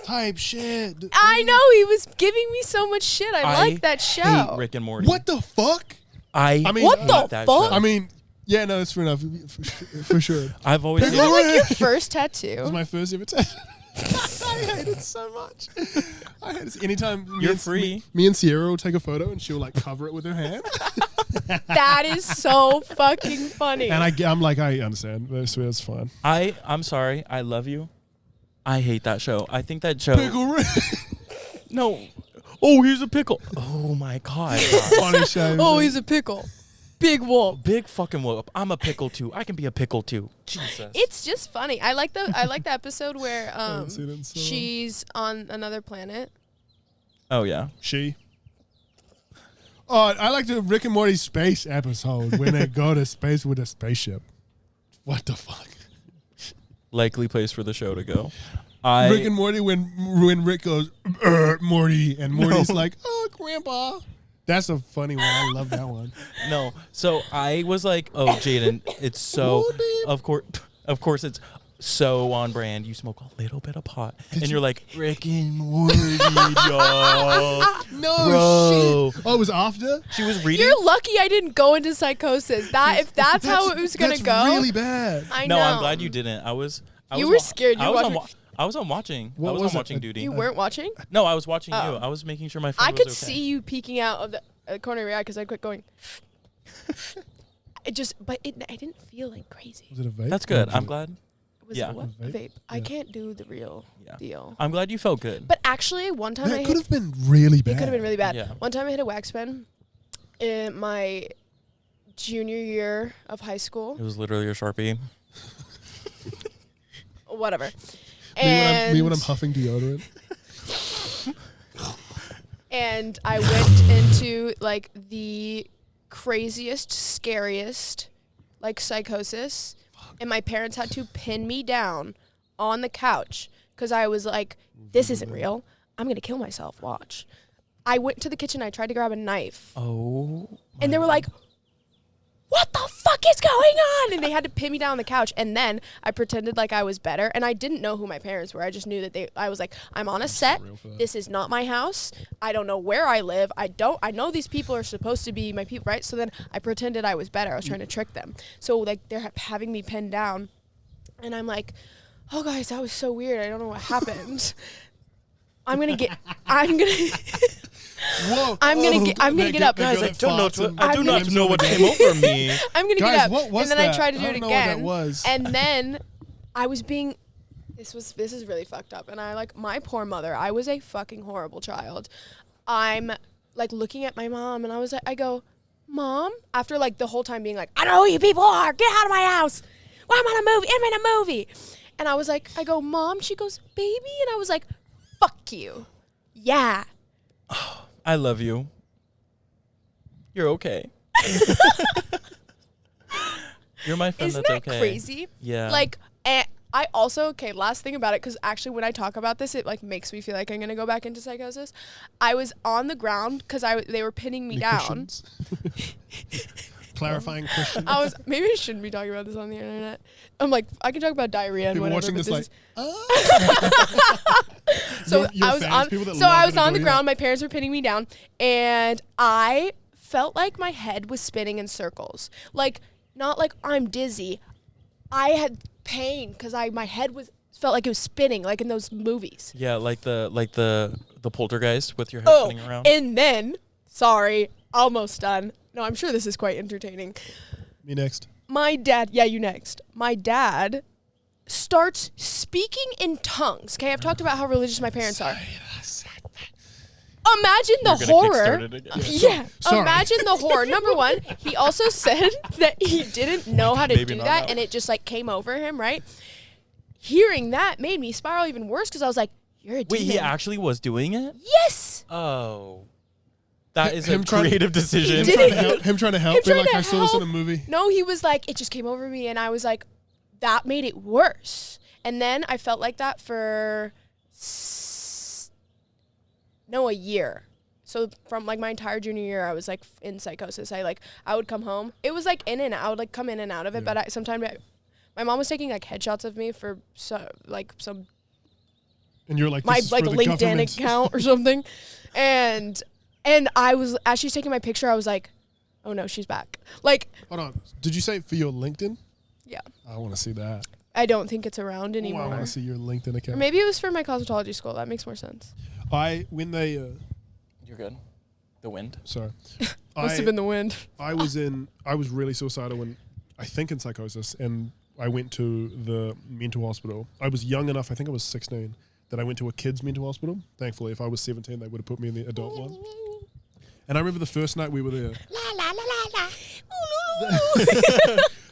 Type shit. I know, he was giving me so much shit. I like that show. Hate Rick and Morty. What the fuck? I mean, What hate the that fuck? show. I mean, yeah, no, that's fair enough. For sure. I've always Is Pickle that like your Rick. first It was tattoo? my first ever tattoo. I hate it so much. I hate it. Anytime You're free. Me and Sierra will take a photo and she'll like cover it with her hand. That is so fucking funny. And I'm like, I understand. That's fine. I'm sorry. I love you. I hate that show. I think that show. Pickle Rick. No. Oh, here's a pickle. Oh my god. Funny show. Oh, he's a pickle. Big wolf. Big fucking whoop. I'm a pickle too. I can be a pickle too. Jesus. It's just funny. I like the episode where haven't seen it in so long. she's on another planet. Oh yeah. She. Oh, I like the Rick and Morty space episode when they go to space with a spaceship. What the fuck? Likely place for the show to go. Rick and Morty when Rick goes Morty and Morty's like, "Oh, Grandpa." That's a funny one. I love that one. No. So I was like, "Oh, Jaden, it's so of course it's so on brand. You smoke a little bit of pot." And you're like, "Rick and Morty, y'all." No Bro. shit. Oh, it was after? She was reading. You're lucky I didn't go into psychosis. If that's how it was gonna that's go, really bad. I know. No, I'm glad you didn't. I was were scared. You I were was on watching- I was on watching. What I was was on it? watching duty. You weren't watching? No, I was watching you. Oh. I was making sure my phone I was could okay. see you peeking out of the corner of your eye because I quit going. I didn't feel like crazy. Was it a vape? That's good. Or I'm was glad. Was Yeah. it what? A A vape? vape. I Yeah. can't do the real Yeah. deal. I'm glad you felt good. But actually, one time That could have been really bad. it could have been really bad. Yeah. One time I hit a wax pen in my junior year of high school. It was literally a Sharpie. Whatever. Me when I'm huffing deodorant. And I went into like the craziest, scariest, like psychosis. And my parents had to pin me down on the couch because I was like, this isn't real. I'm going to kill myself. Watch. I went to the kitchen. I tried to grab a knife. Oh. And they were like, what the fuck fuck is going on? And they had to pin me down on the couch. And then I pretended like I was better. And I didn't know who my parents were. I just knew that I was like, I'm on a set. This is not my house. I don't know where I live. I know these people are supposed to be my people, right? So then I pretended I was better. I was trying to trick them. So like they're having me pinned down. And I'm like, oh guys, that was so weird. I don't know what happened. I'm gonna get up. Guys, I do not know what came over me. I'm gonna get up. What was and then that? I tried to do it again. And then I was being this is really fucked up. And my poor mother, I was a fucking horrible child. I'm like looking at my mom and I go, Mom, after like the whole time being like, I don't know who you people are, get out of my house. Well, I'm in a movie. And I go, Mom, she goes, baby, and I was like, fuck you. Yeah. I love you. You're okay. You're my friend. Isn't that's that okay. crazy? Yeah. Like, I also, last thing about it, because actually when I talk about this, it like makes me feel like I'm going to go back into psychosis. I was on the ground because they were pinning me down. Clarifying Christian. Maybe I shouldn't be talking about this on the internet. I'm like, I can talk about diarrhea and people whatever. watching this like, So your I was fans, on the ground. My parents were pinning me down, and I felt like my head was spinning in circles. Like, not like I'm dizzy. I had pain because my head felt like it was spinning, like in those movies. Yeah, like the poltergeist with your head spinning around. And then, sorry, almost done. No, I'm sure this is quite entertaining. Me next. My dad, yeah, you next. My dad starts speaking in tongues. Okay, I've talked about how religious my parents are. Imagine the horror. Yeah, Sorry. imagine the horror. Number one, he also said that he didn't know how to Maybe do not that, now. and it just like came over him, right? Hearing that made me spiral even worse because I was like, you're a demon. Wait, he actually was doing it? Yes! Oh. That is Him a trying- creative decision. Him trying to help. Him Be trying like, to I saw this in a help. movie. No, he was like, it just came over me, and I was like, that made it worse. And then I felt like that for a year. So from like my entire junior year, I was like in psychosis. I would come home. It was like in and out. I would like come in and out of it. Yeah. But sometimes my mom was taking like headshots of me for some And you're like, my this is like for the LinkedIn government. account or something. And I was, as she's taking my picture, I was like, oh no, she's back. Like, Hold on. Did you say for your LinkedIn? yeah, I want to see that. I don't think it's around Ooh, anymore. I want to see your LinkedIn Or account. maybe it was for my cosmetology school. That makes more sense. When they, You're good. The wind. sorry. Must have been the wind. I was really suicidal when, I think in psychosis, and I went to the mental hospital. I was young enough, I think I was 16, that I went to a kid's mental hospital. Thankfully, if I was 17, they would have put me in the adult one. And I remember the first night we were there.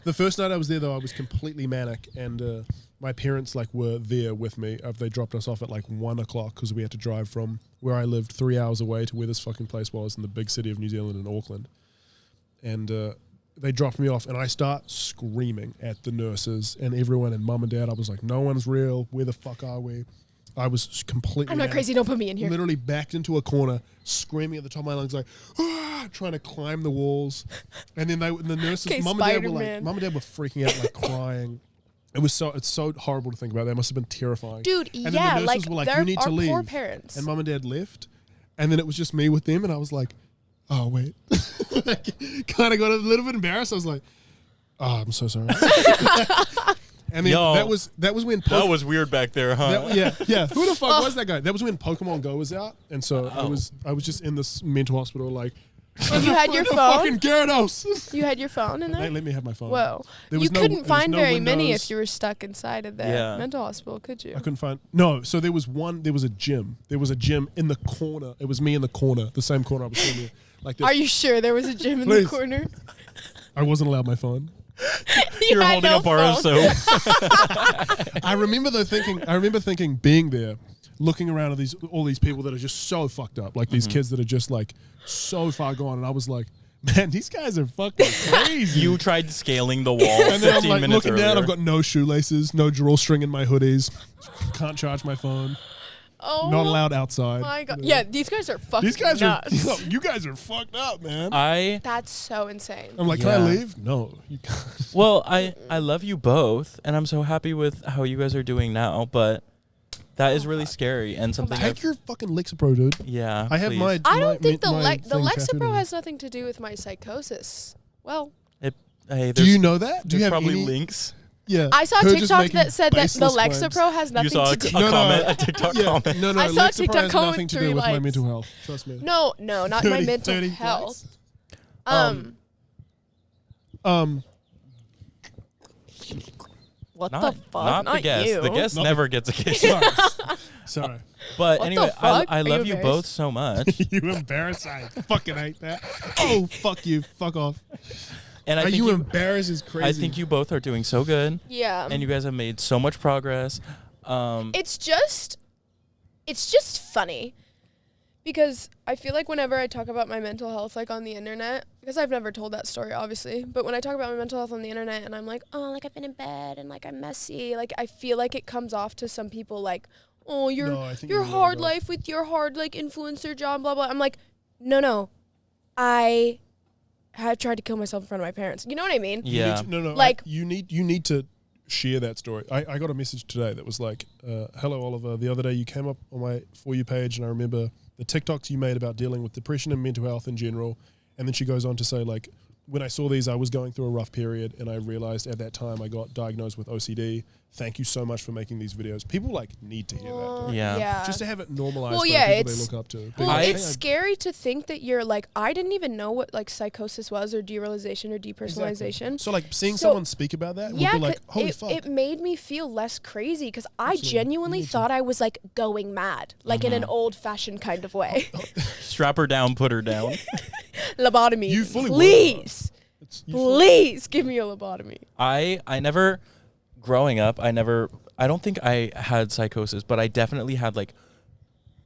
The first night I was there, though, I was completely manic, and my parents were there with me. They dropped us off at 1 o'clock because we had to drive from where I lived 3 hours away to where this fucking place was in the big city of New Zealand in Auckland. And they dropped me off, and I start screaming at the nurses and everyone and mum and dad. I was like, no one's real. Where the fuck are we? I was completely I'm not manic. crazy. Don't put me in here. Literally backed into a corner, screaming at the top of my lungs, trying to climb the walls. And then the nurses, Okay, mum and dad were Spider-Man. mum and dad were freaking out, crying. It's so horrible to think about. That must have been terrifying. Dude, and yeah, then the nurses were like, they're you need to our leave. poor parents. And mum and dad left. And then it was just me with them, and I was like, oh wait. Kind of got a little bit embarrassed. I was like, oh, I'm so sorry. And then Yo, that was when That was weird back there, huh? yeah. Who the fuck was that guy? That was when Pokemon Go was out, and so I was just in this mental hospital, You had your the phone? fucking Gyarados. You had your phone in They there? let me have my phone. Whoa. There You was couldn't there was find no very many windows. if you were stuck inside of the Yeah. mental hospital, could you? I couldn't find. No, so there was a gym. There was a gym in the corner. It was me in the corner, the same corner I was sitting in. Are you sure there was a gym in Please. the corner? I wasn't allowed my phone. You're had holding no a bar of phone. soap. I remember thinking being there, looking around at all these people that are just so fucked up, these kids that are just so far gone, and I was like, man, these guys are fucking crazy. You tried scaling the wall And then 15 I'm minutes looking earlier. down, I've got no shoelaces, no drawstring in my hoodies, can't charge my phone. Oh, Not allowed outside. my God. Yeah, these guys are fucking These guys nuts. are. You guys are fucked up, man. That's so insane. I'm like, can I Yeah. leave? No, you can't. Well, I love you both, and I'm so happy with how you guys are doing now. But that is really scary and something. Take your fucking Lexapro, dude. Yeah, I have please. my. I don't think the my thing Lexapro tattooed. has nothing to do with my psychosis. Well, Hey, Do you know that? Do there's you have probably any? links. Yeah. I saw a her just TikTok making that said that the baseless claims. Lexapro has nothing You saw to a do. comment, a TikTok Yeah. comment. No, I saw a Lexapro TikTok has comment nothing to with do with 3 my likes. mental health. Trust me. No, not my 30 mental 30 health. likes. What Not, the fuck? not the guest. you. The guest Not never gets a case. Sorry. But What the anyway, fuck? I Are you love you embarrassed? both so much. You embarrass. I fucking hate that. Oh, fuck you. Fuck off. And I Are think you embarrassed is crazy. I think you both are doing so good, Yeah. and you guys have made so much progress. It's just funny because I feel like whenever I talk about my mental health like on the internet, because I've never told that story obviously, but when I talk about my mental health on the internet and I'm like, oh, like I've been in bed and like I'm messy, like I feel like it comes off to some people like, oh, No, I think your you hard know. life with your hard like influencer job, blah blah. I'm like, no, I have tried to kill myself in front of my parents. You know what I mean? You Yeah. need to- no. Like- you need to share that story. I got a message today that was like, "Hello, Oliver. The other day you came up on my For You page, and I remember the TikToks you made about dealing with depression and mental health in general." And then she goes on to say, like, when I saw these, I was going through a rough period, and I realized at that time I got diagnosed with OCD. Thank you so much for making these videos. People like need to hear that. Dude. Yeah. Just to have it normalized Well, by yeah, people they it's- look up to. Well, I- it's scary to think that you're like, I didn't even know what like psychosis was or derealization or depersonalization. So like seeing So- someone speak about that Yeah, would be like, 'cause holy it, fuck. it made me feel less crazy because I Absolutely. genuinely You need to. thought I was like going mad, like in an old-fashioned kind of way. Strap her down, put her down. Lobotomy, You fully were. please, You fully- please give me a lobotomy. I never, growing up, I don't think I had psychosis, but I definitely had like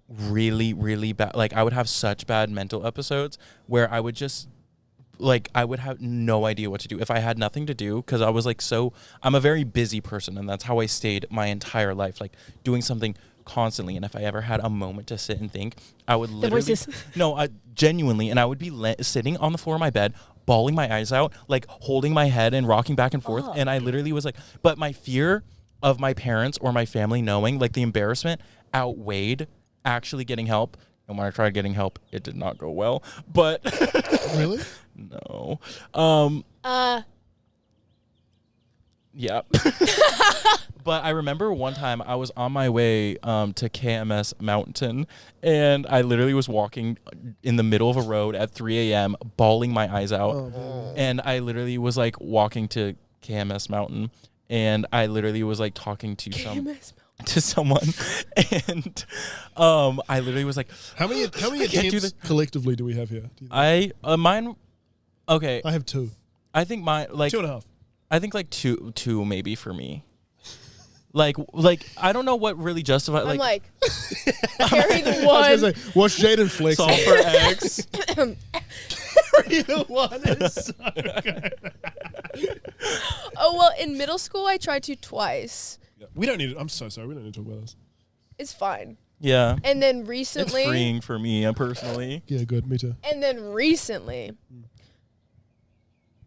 really, really bad, like I would have such bad mental episodes where I would just, like, I would have no idea what to do if I had nothing to do, because I was like, I'm a very busy person, and that's how I stayed my entire life, like doing something constantly. And if I ever had a moment to sit and think, I would literally, voices. no, genuinely, and I would be sitting on the floor of my bed, bawling my eyes out, like holding my head and rocking back and forth. And I literally was like, but my fear of my parents or my family knowing, like the embarrassment outweighed actually getting help. And when I tried getting help, it did not go well. But Really? no. Yeah. But I remember one time I was on my way to KMS Mountain, and I literally was walking in the middle of a road at 3 a.m. bawling my eyes out. Oh, And I literally was like walking to KMS Mountain, and I literally was like talking to someone, and I literally was like, How many can't do attempts this. collectively do we have here? Do you think? mine, okay, I have 2. I think mine, like 2.5. I think like two maybe for me. Like I don't know what really justifies. I'm Like, like, carry the I one. was gonna say, watch Jaden flex. solve for X. Carry the one is so good. Oh well, in middle school I tried to twice. We don't need. I'm so sorry. We don't need to talk about this. It's fine. Yeah, And then it's recently, freeing for me personally. Yeah, good. Me too. and then recently,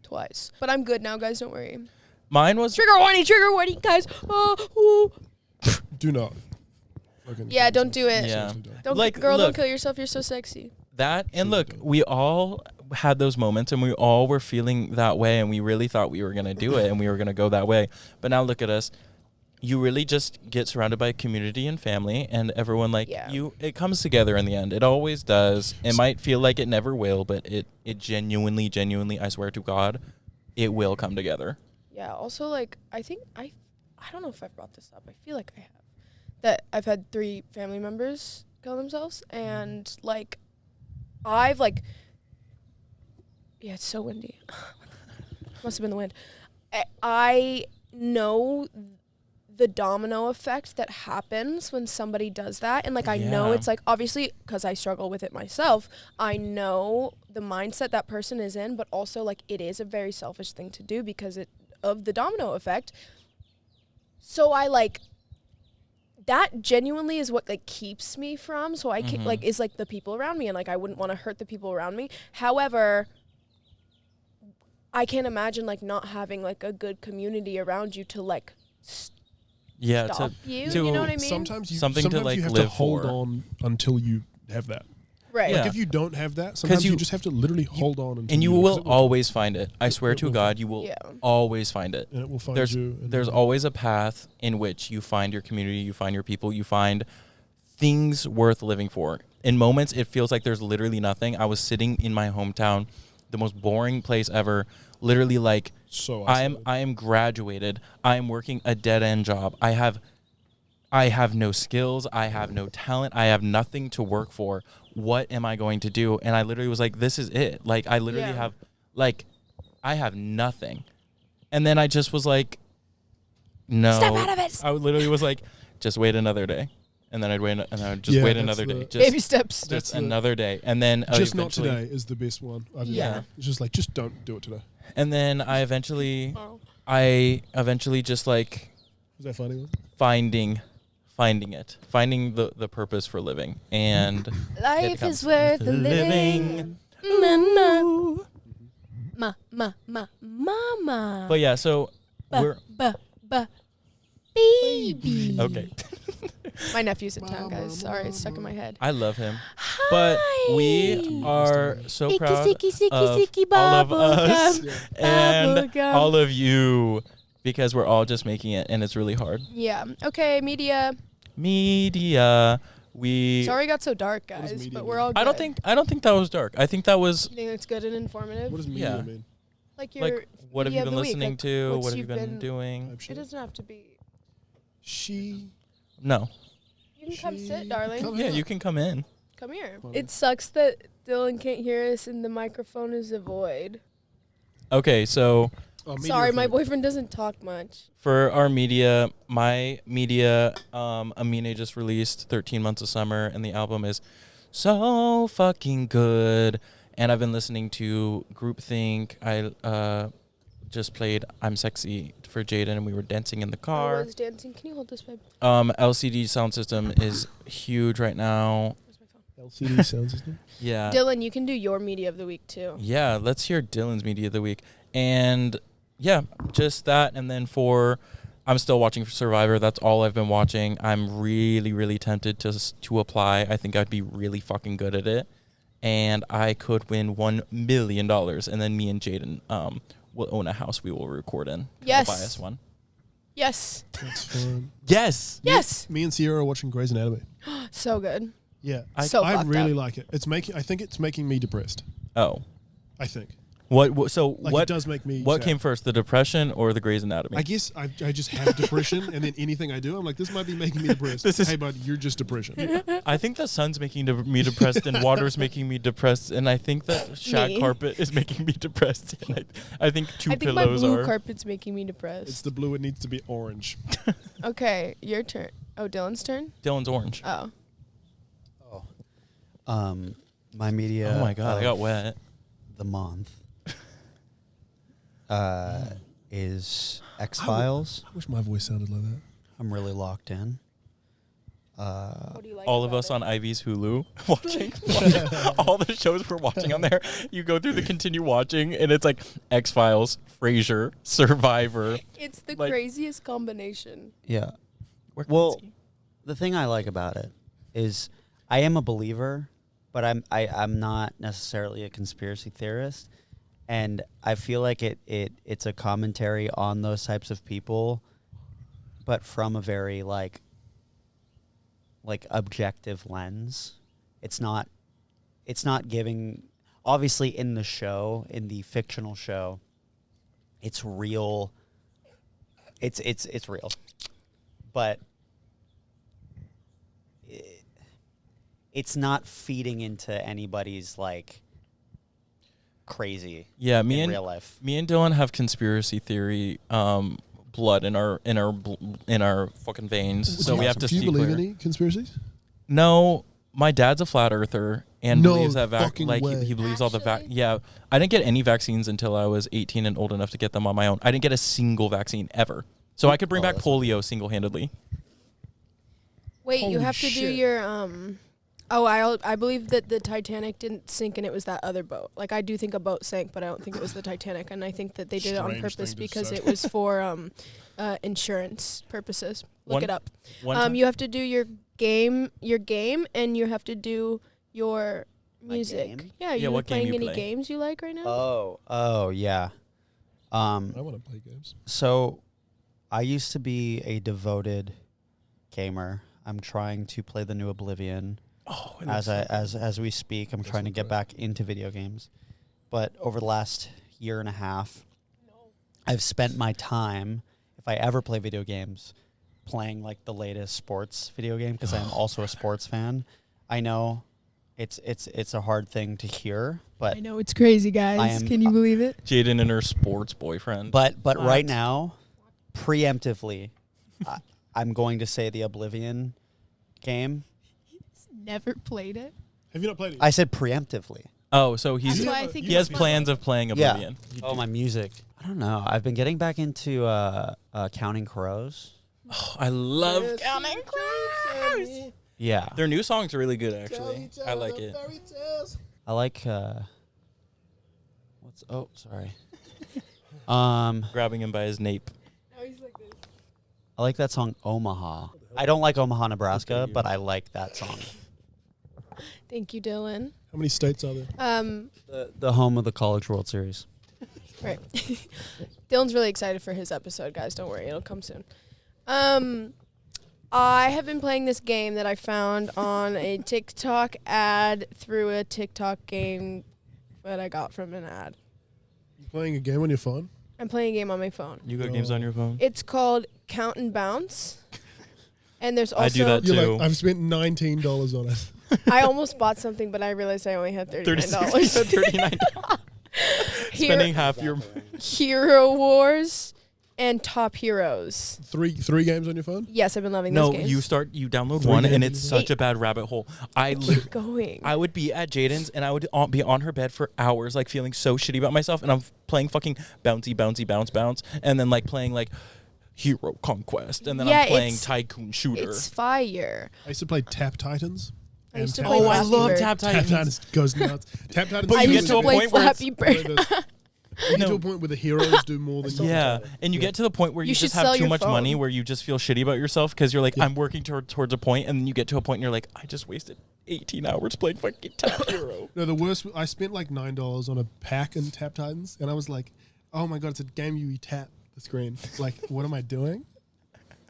twice. But I'm good now, guys. Don't worry. Mine was Trigger warning, guys. Oh, ooh. Do not. Fucking Yeah, don't do it. Yeah. Seriously don't. Don't, Like, girl, don't look. kill yourself. You're so sexy. that, and Truly look, don't. we all had those moments, and we all were feeling that way, and we really thought we were gonna do it, and we were gonna go that way. But now look at us. You really just get surrounded by community and family, and everyone like Yeah. you. It comes together in the end. It always does. It might feel like it never will, but it genuinely, I swear to God, it will come together. Yeah. Also, like, I think I don't know if I've brought this up. I feel like I have. That I've had 3 family members kill themselves, and like, I've like, yeah, it's so windy. Must have been the wind. I know the domino effect that happens when somebody does that, and like I know Yeah. it's like, obviously because I struggle with it myself, I know the mindset that person is in, but also like it is a very selfish thing to do because of the domino effect. So I like that genuinely is what like keeps me from. So I can like is like the people around me, and like I wouldn't want to hurt the people around me. However, I can't imagine like not having like a good community around you to like stop you. You know what I mean? Sometimes you like have live to hold for. on until you have that. Right. Yeah. Like if you don't have that, sometimes you just have to literally hold on until and you do, will always find it. I swear It to will. God, you will always find it. and it will find There's you. And there's always a path in which you find your community, you find your people, you find things worth living for. In moments, it feels like there's literally nothing. I was sitting in my hometown, the most boring place ever. Literally, like so I isolated. am graduated. I am working a dead end job. I have no skills. I have no talent. I have nothing to work for. What am I going to do? And I literally was like, this is it. Like, I literally have, like, I have nothing. And then I just was like, no. Step out of it. I literally was like, just wait another day. And then I'd wait, and I would just wait another day. Just, baby steps. Just another day. And then just not today is the best one. Yeah. It's just like, just don't do it today. And then I eventually just like Is that funny? finding the purpose for living, and Life is worth living. Mama. But yeah, so we're Baby. okay. My nephew's in town, guys. Sorry, it's stuck in my head. I love him, but we are so proud of all of us and all of you, because we're all just making it, and it's really hard. Yeah. Okay, media. We Sorry it got so dark, does guys, media but mean? we're all good. I don't think that was dark. I think that was You think it's good and informative? What does media Yeah. mean? Like your like, what have you media of been the week, listening like, to? what What have you you've been doing? Type It shit. doesn't have to be. She. No. You can come sit, She- darling. Come Yeah, here. you can come in. Come here. Come on. It sucks that Dylan can't hear us and the microphone is a void. Okay, so Oh, media Sorry, my thing. boyfriend doesn't talk much. for our media, my media, Amine just released 13 Months of Summer, and the album is so fucking good. And I've been listening to Groupthink. I just played I'm Sexy for Jaden, and we were dancing in the I car. was dancing. Can you hold this, babe? LCD sound system is huge right now. Where's my phone? LCD sound system. Yeah. Dylan, you can do your media of the week too. Yeah, let's hear Dylan's media of the week. And yeah, just that. And then I'm still watching Survivor. That's all I've been watching. I'm really, really tempted to apply. I think I'd be really fucking good at it. And I could win $1 million. And then me and Jaden will own a house we will record in. Yes. I'll buy us one. Yes. That's fun. Yes. Yes. Me and Sierra are watching Grey's Anatomy. So good. Yeah, So I fucked really up. like it. I think it's making me depressed. Oh. I think. So Like what it does make me. what sad. came first, the depression or the Grey's Anatomy? I guess I just have depression, and then anything I do, I'm like, this might be making me depressed. This is- hey, bud, you're just depression. I think the sun's making me depressed, and water's making me depressed, and I think that shag Me. carpet is making me depressed. And I think two I think my pillows blue are. carpet's making me It's depressed. the blue. It needs to be orange. Okay, your turn. Oh, Dylan's turn? Dylan's orange. Oh. My media. Oh my god, I got of wet. The month is X-Files. I wish my voice sounded like that. I'm really locked in. What do you like All of about us it? on Ivy's Hulu watching all the shows we're watching on there. You go through the continue watching, and it's like X-Files, Frasier, Survivor. It's the like- craziest combination. Yeah. Where- Well, the thing I like about it is I am a believer, but I'm not necessarily a conspiracy theorist, and I feel like it's a commentary on those types of people, but from a very like objective lens. It's not giving, obviously in the show, in the fictional show, it's real. It's real, but it's not feeding into anybody's like crazy. Yeah, in real life. me and Dylan have conspiracy theory blood in our fucking veins, so we have to Do you steer believe clear. any conspiracies? No, my dad's a flat earther and No believes that fucking way. he believes all the Actually? Yeah, I didn't get any vaccines until I was 18 and old enough to get them on my own. I didn't get a single vaccine ever, so I could bring back that's polio single-handedly. Wait, you Holy have to do shit. your I believe that the Titanic didn't sink and it was that other boat. Like I do think a boat sank, but I don't think it was the Titanic, and I think that they did it on Strange purpose thing to because say. it was for insurance purposes. Look One- it up. One time- You have to do your game, and you have to do your My music. game? Yeah, you what game playing you any play? games you like right now? Oh, yeah. I want to play games. So I used to be a devoted gamer. I'm trying to play the new Oblivion. Oh, As we speak, I'm That's trying to so get great. back into video games. But over the last year and a half, I've spent my time, if I ever play video games, playing like the latest sports video game because I'm also a sports fan. I know it's a hard thing to hear, but I know it's crazy, guys. I am- Can you believe it? Jaden and her sports boyfriend. but right What? now, preemptively, I'm going to say the Oblivion game. Never played it. Have you not played it? I said preemptively. Oh, so he's That's why I Yeah, think he has it's fun. plans of playing Oblivion. Oh, my music. I don't know. I've been getting back into Counting Crows. Oh, I love Counting Crows. Yeah. Their new song's really good, actually. I like it. I like sorry. Grabbing him by his nape. I like that song Omaha. I don't like Omaha, Nebraska, but I like that song. Thank you, Dylan. How many states are there? The home of the College World Series. Right. Dylan's really excited for his episode, guys. Don't worry, it'll come soon. I have been playing this game that I found on a TikTok ad through a TikTok game that I got from an ad. You playing a game on your phone? I'm playing a game on my phone. You got games on your phone? It's called Count and Bounce. And there's also I do that You're too. like, I've spent $19 on it. I almost bought something, but I realized I only had $39. $39. Spending half your. Hero Wars and Top Heroes. Three games on your phone? Yes, I've been loving No, those games. you download Three one, and games. it's such a bad rabbit hole. Keep going. I would be at Jaden's, and I would be on her bed for hours, like feeling so shitty about myself, and I'm playing fucking bouncy, bouncy, bounce, bounce, and then like playing like Hero Conquest, and then Yeah, I'm playing it's- Tycoon Shooter. It's fire. I used to play Tap Titans. I used to and play Oh, I Flappy love Bird. Tap Tap Titans. Titans goes nuts. Tap Titans. But I you used get to to a play point where it's- Flappy Bird. You get No. to a point where the heroes do more than you. Yeah, and you get to the point where you, You just should sell have too your much money, phone. where you just feel shitty about yourself because you're like, Yeah. I'm working towards a point, and then you get to a point and you're like, I just wasted 18 hours playing fucking Tap Hero. No, the worst. I spent like $9 on a pack in Tap Titans, and I was like, "Oh my god, it's a game you tap the screen. Like, what am I doing?"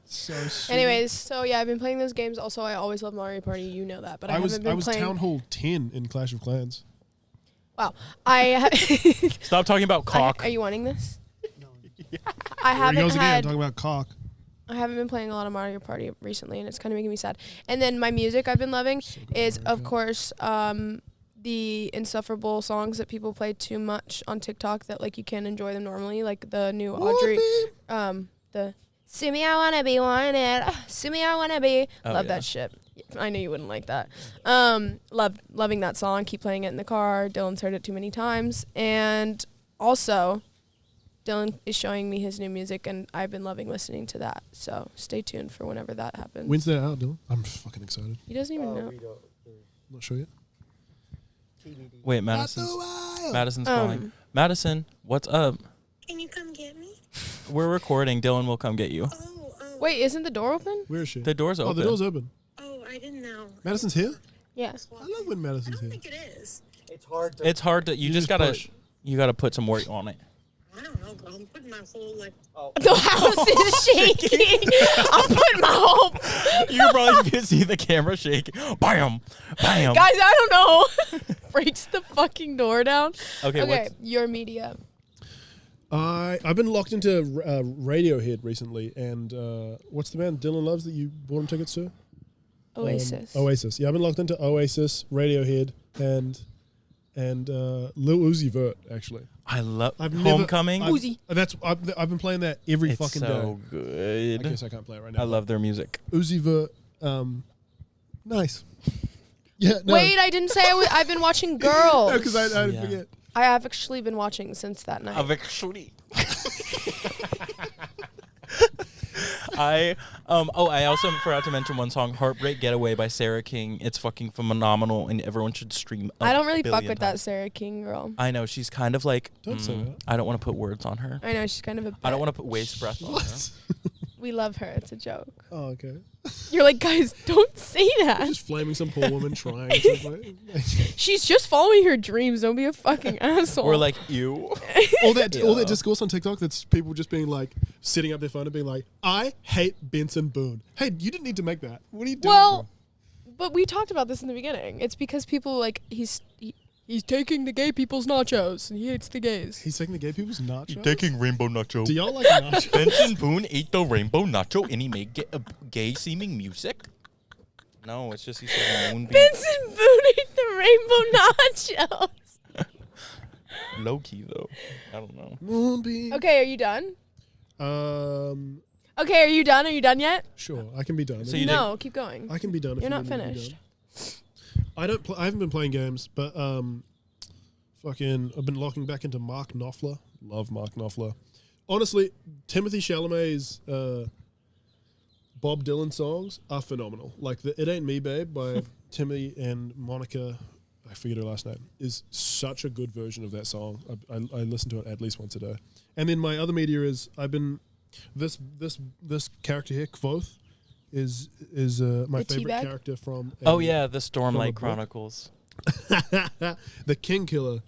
So stupid. Anyways, so yeah, I've been playing those games. Also, I always love Mario Party. You know that, but I I was haven't been playing. Town Hall 10 in Clash of Clans. Wow, I. Stop talking about cock. Are you wanting this? There I he haven't goes again, had. talking about cock. I haven't been playing a lot of Mario Party recently, and it's kind of making me sad. And then my music I've been loving is, of course, the insufferable songs that people play too much on TikTok that like you can't enjoy them normally, like the new Audrey, the "See Me I Wanna Be Wanted," "See Me I Wanna Be." Oh, Love yeah. that shit. I knew you wouldn't like that. Loving that song. Keep playing it in the car. Dylan's heard it too many times, and also. Dylan is showing me his new music, and I've been loving listening to that. So stay tuned for whenever that happens. When's that out, Dylan? I'm fucking excited. He doesn't even know. Not sure yet. Wait, Madison's calling. Madison, what's up? Can you come get me? We're recording. Dylan will come get you. Oh, Wait, isn't the door open? Where is she? The door's Oh, open. the door's open. I didn't know. Madison's here? Yeah. I love when I Madison's don't here. think it is. It's hard to. You just gotta. push. You gotta put some weight on it. I don't know, girl. I'm putting my whole, like, The house is shaking. I'm putting my whole. You can probably see the camera shake. Bam, bam. Guys, I don't know. Breaks the fucking door down. Okay, Okay, your media. I've been locked into Radiohead recently, and what's the band Dylan loves that you bought him tickets to? Oasis. Oasis. Yeah, I've been locked into Oasis, Radiohead, and Lil Uzi Vert actually. I love I've Homecoming. Never, Uzi. I've been playing that every It's fucking so day. good. I guess I can't play it right now. I love their music. Uzi Vert. Nice. Yeah. No. Wait, I didn't say I've been watching Girls. because I Yeah. forget. I have actually been watching since that night. Actually. I I also forgot to mention one song, "Heartbreak Getaway" by Sarah King. It's fucking phenomenal, and everyone should stream. I don't really fuck billion with that times. Sarah King girl. I know she's kind of like. Don't say that. I don't want to put words on her. I know she's kind of a. I don't want bitch. to put waste breath on her. What? We love her. It's a joke. Oh, okay. You're like, guys, don't say that. Just flaming some poor woman trying to. She's just following her dreams. Don't be a fucking asshole. We're like, ew. all that Yeah. discourse on TikTok that's people just being like sitting up their phone and being like, I hate Benson Boone. Hey, you didn't need to make that. What are you doing? well, but we talked about this in the beginning. It's because people like he's taking the gay people's nachos and he hates the gays. He's taking the gay people's nachos. Taking rainbow nacho. Do y'all like nachos? Benson Boone ate the rainbow nacho and he made gay-seeming music. No, it's just he said moonbeam. Benson Boone ate the rainbow nachos. Low key though. I don't know. Moonbeam. Okay, are you done? Okay, are you done? Are you done yet? sure. I can be done. So you No, keep going. I can be done. if You're you not want me to be finished. done. I haven't been playing games, but I've been locking back into Mark Knopfler. Love Mark Knopfler. Honestly, Timothy Chalamet's Bob Dylan songs are phenomenal. Like the "It Ain't Me, Babe" by Timmy and Monica, I forget her last name, is such a good version of that song. I listen to it at least once a day. And then my other media is I've been this character here, Quoth, is my The favorite teabag? character from. Oh yeah, the from a Stormlight book. Chronicles. The King Killer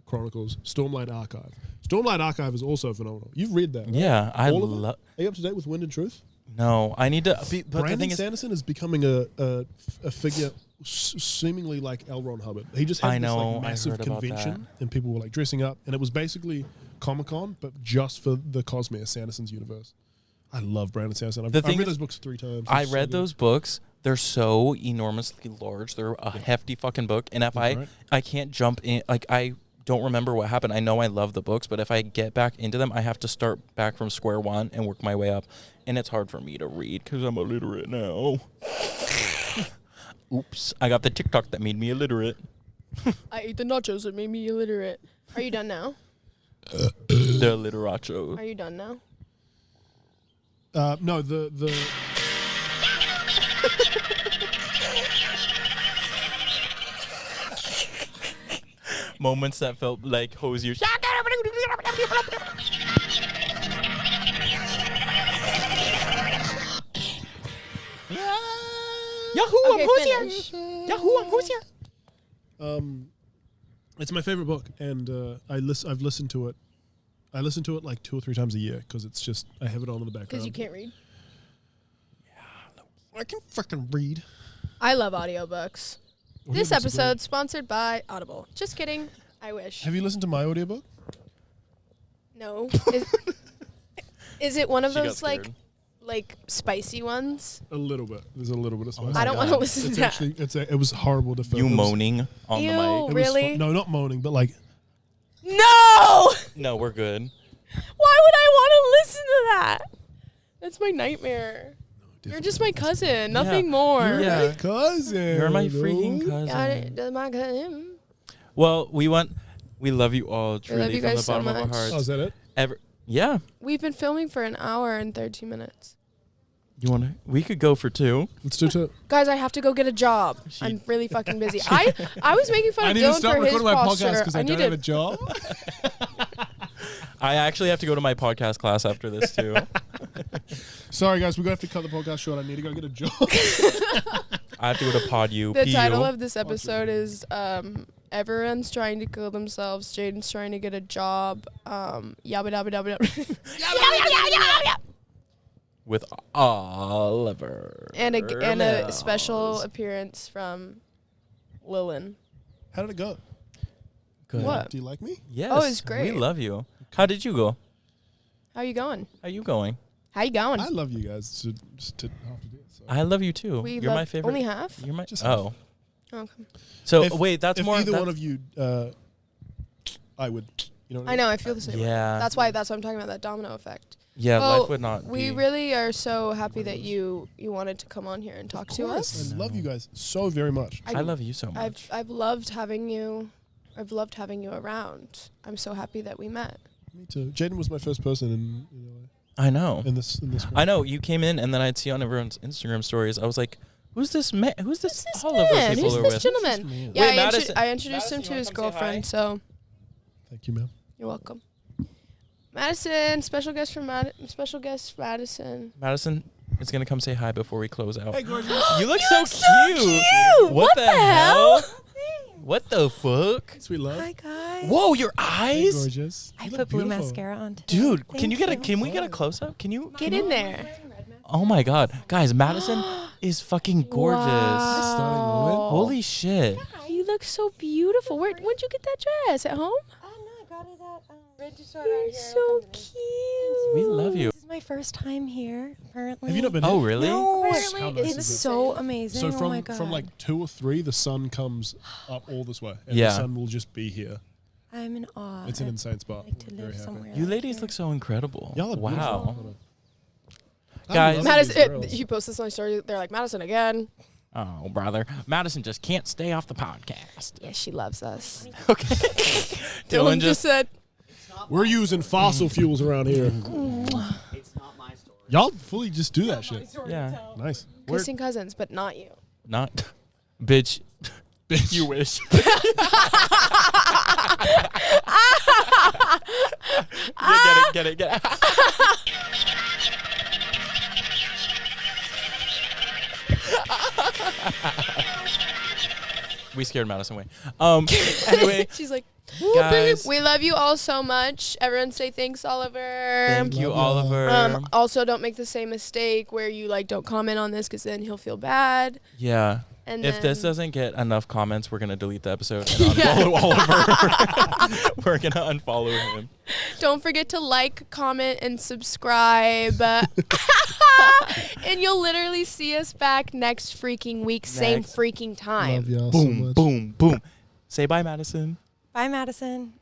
Chronicles, Stormlight Archive. Stormlight Archive is also phenomenal. You've read that, right? Yeah, I All of it? love. Are you up to date with Wind and Truth? No, I need to. But the Brandon thing is, Sanderson is becoming a figure seemingly like L. Ron Hubbard. He just had I this know, like I massive heard about convention, and people were like dressing up, and it was basically Comic-Con, but just for the Cosmere Sanderson's universe. I love Brandon Sanderson. I've thing read is, those books 3 times. I It's so read good. those books. They're so enormously large. They're a hefty fucking book. And if That's right. I can't jump in, like I don't remember what happened. I know I love the books, but if I get back into them, I have to start back from square one and work my way up. And it's hard for me to read because I'm illiterate now. Oops. I got the TikTok that made me illiterate. I ate the nachos that made me illiterate. Are you done now? The literacho. Are you done now? No, the Moments that felt like hosier. Yahoo! Okay, I'm hosier. finish. Yahoo! I'm hosier. it's my favorite book, and I've listened to it. I listen to it like 2 or 3 times a year because it's just I have it on in the background. Because you can't read. I can fucking read. I love audiobooks. This Audiobooks are episode sponsored by Audible. Just kidding. I wish. Have you listened to my audiobook? No. Is it one of She got those like scared. spicy ones? A little bit. There's a little bit of spice. I don't want to listen It's to that. actually it was horrible to film. You It was- moaning on Ew. the mic. it was Really? no, not moaning, but like No! No, we're good. Why would I want to listen to that? That's my nightmare. You're just my cousin, nothing more. You're Yeah. my cousin. You're my freaking dude. cousin. That's my cousin. Well, we love you all truly you from the guys so bottom of our much. hearts. Oh, is that it? Yeah. We've been filming for an hour and 13 minutes. You want to? We could go for 2. Let's do it. Guys, I have to go get a job. I'm really fucking busy. I was making fun of Dylan for his posture. I need to. job. I actually have to go to my podcast class after this too. Sorry, guys, we're gonna have to cut the podcast short. I need to go get a job. I have to go to PodU. The title of this episode is everyone's trying to kill themselves. Jaden's trying to get a job. Yabba dabba dabba dabba. With Oliver. And a special appearance from Lillian. How did it go? Good. What? Do you like me? Yes. Oh, it's great. We love you. How did you go? How you going? How you going? How you going? I love you guys to half to do it. So. I love you too. We You're love my favorite. only half? You're my. Just Oh. Okay. So If- wait, that's if more. either that's, one of you, I would. You know. What I know. I feel the same. way. Yeah. That's why I'm talking about that domino effect. Yeah, Well, life would not. We be. really are so happy that you wanted to come on here and talk to us. I love you guys so very much. I love you so much. I've loved having you. I've loved having you around. I'm so happy that we met. Me too. Jaden was my first person, and I know. in this. I know. You came in, and then I'd see on everyone's Instagram stories. I was like, "Who's this man? Who's this Oliver Man, people who's are this with?" gentleman? man? Yeah, Wait, Madison- I introduced Madison, him you to wanna his come say hi? girlfriend, so Thank you, ma'am. you're welcome. Madison, special guest Madison. Madison is gonna come say hi before we close out. Hey, gorgeous. You look You so look so cute. cute. What the hell? What the fuck? Sweet love. Hi guys. Whoa, your Hey, eyes, gorgeous. I You put look blue beautiful. mascara on today. dude. Can Thank you get a? you. Can we get a close up? Can you? Get in there. Oh my god, guys, Madison is fucking gorgeous. Wow. Holy shit. You look so beautiful. Where'd you get that dress? At home? Oh no, I got it at register You're so cute. We love you. This is my first time here. Apparently. Have you not been? Oh here? really? No, How Apparently, nice it's is it? so amazing. So oh my god. from like 2 or 3, the sun comes up all this way, and Yeah. the sun will just be here. I'm in awe. It's an I'd insane spot. like to I'm very live happy. somewhere. You like ladies here. look so incredible. Y'all are Wow. beautiful. I Guys- love Madison, these girls. he posted this on his story. They're like, Madison again. Oh brother, Madison just can't stay off the podcast. Yeah, she loves us. Okay. Dylan just said, We're using fossil fuels around here. It's not my story. Y'all fully just do that shit. yeah. Nice. kissing cousins, but not you. Not, bitch. You wish. Get it. We scared Madison away. Anyway, She's like, guys, we love you all so much. Everyone say thanks, Oliver. thank you, Love y'all. Oliver. Also, don't make the same mistake where you like don't comment on this because then he'll feel bad. Yeah. And If this then- doesn't get enough comments, we're gonna delete the episode and unfollow Oliver. We're gonna unfollow him. Don't forget to like, comment, and subscribe. And you'll literally see us back next freaking week, same Next. freaking time. Love y'all so Boom, much. boom, boom. Say bye, Madison. Bye, Madison.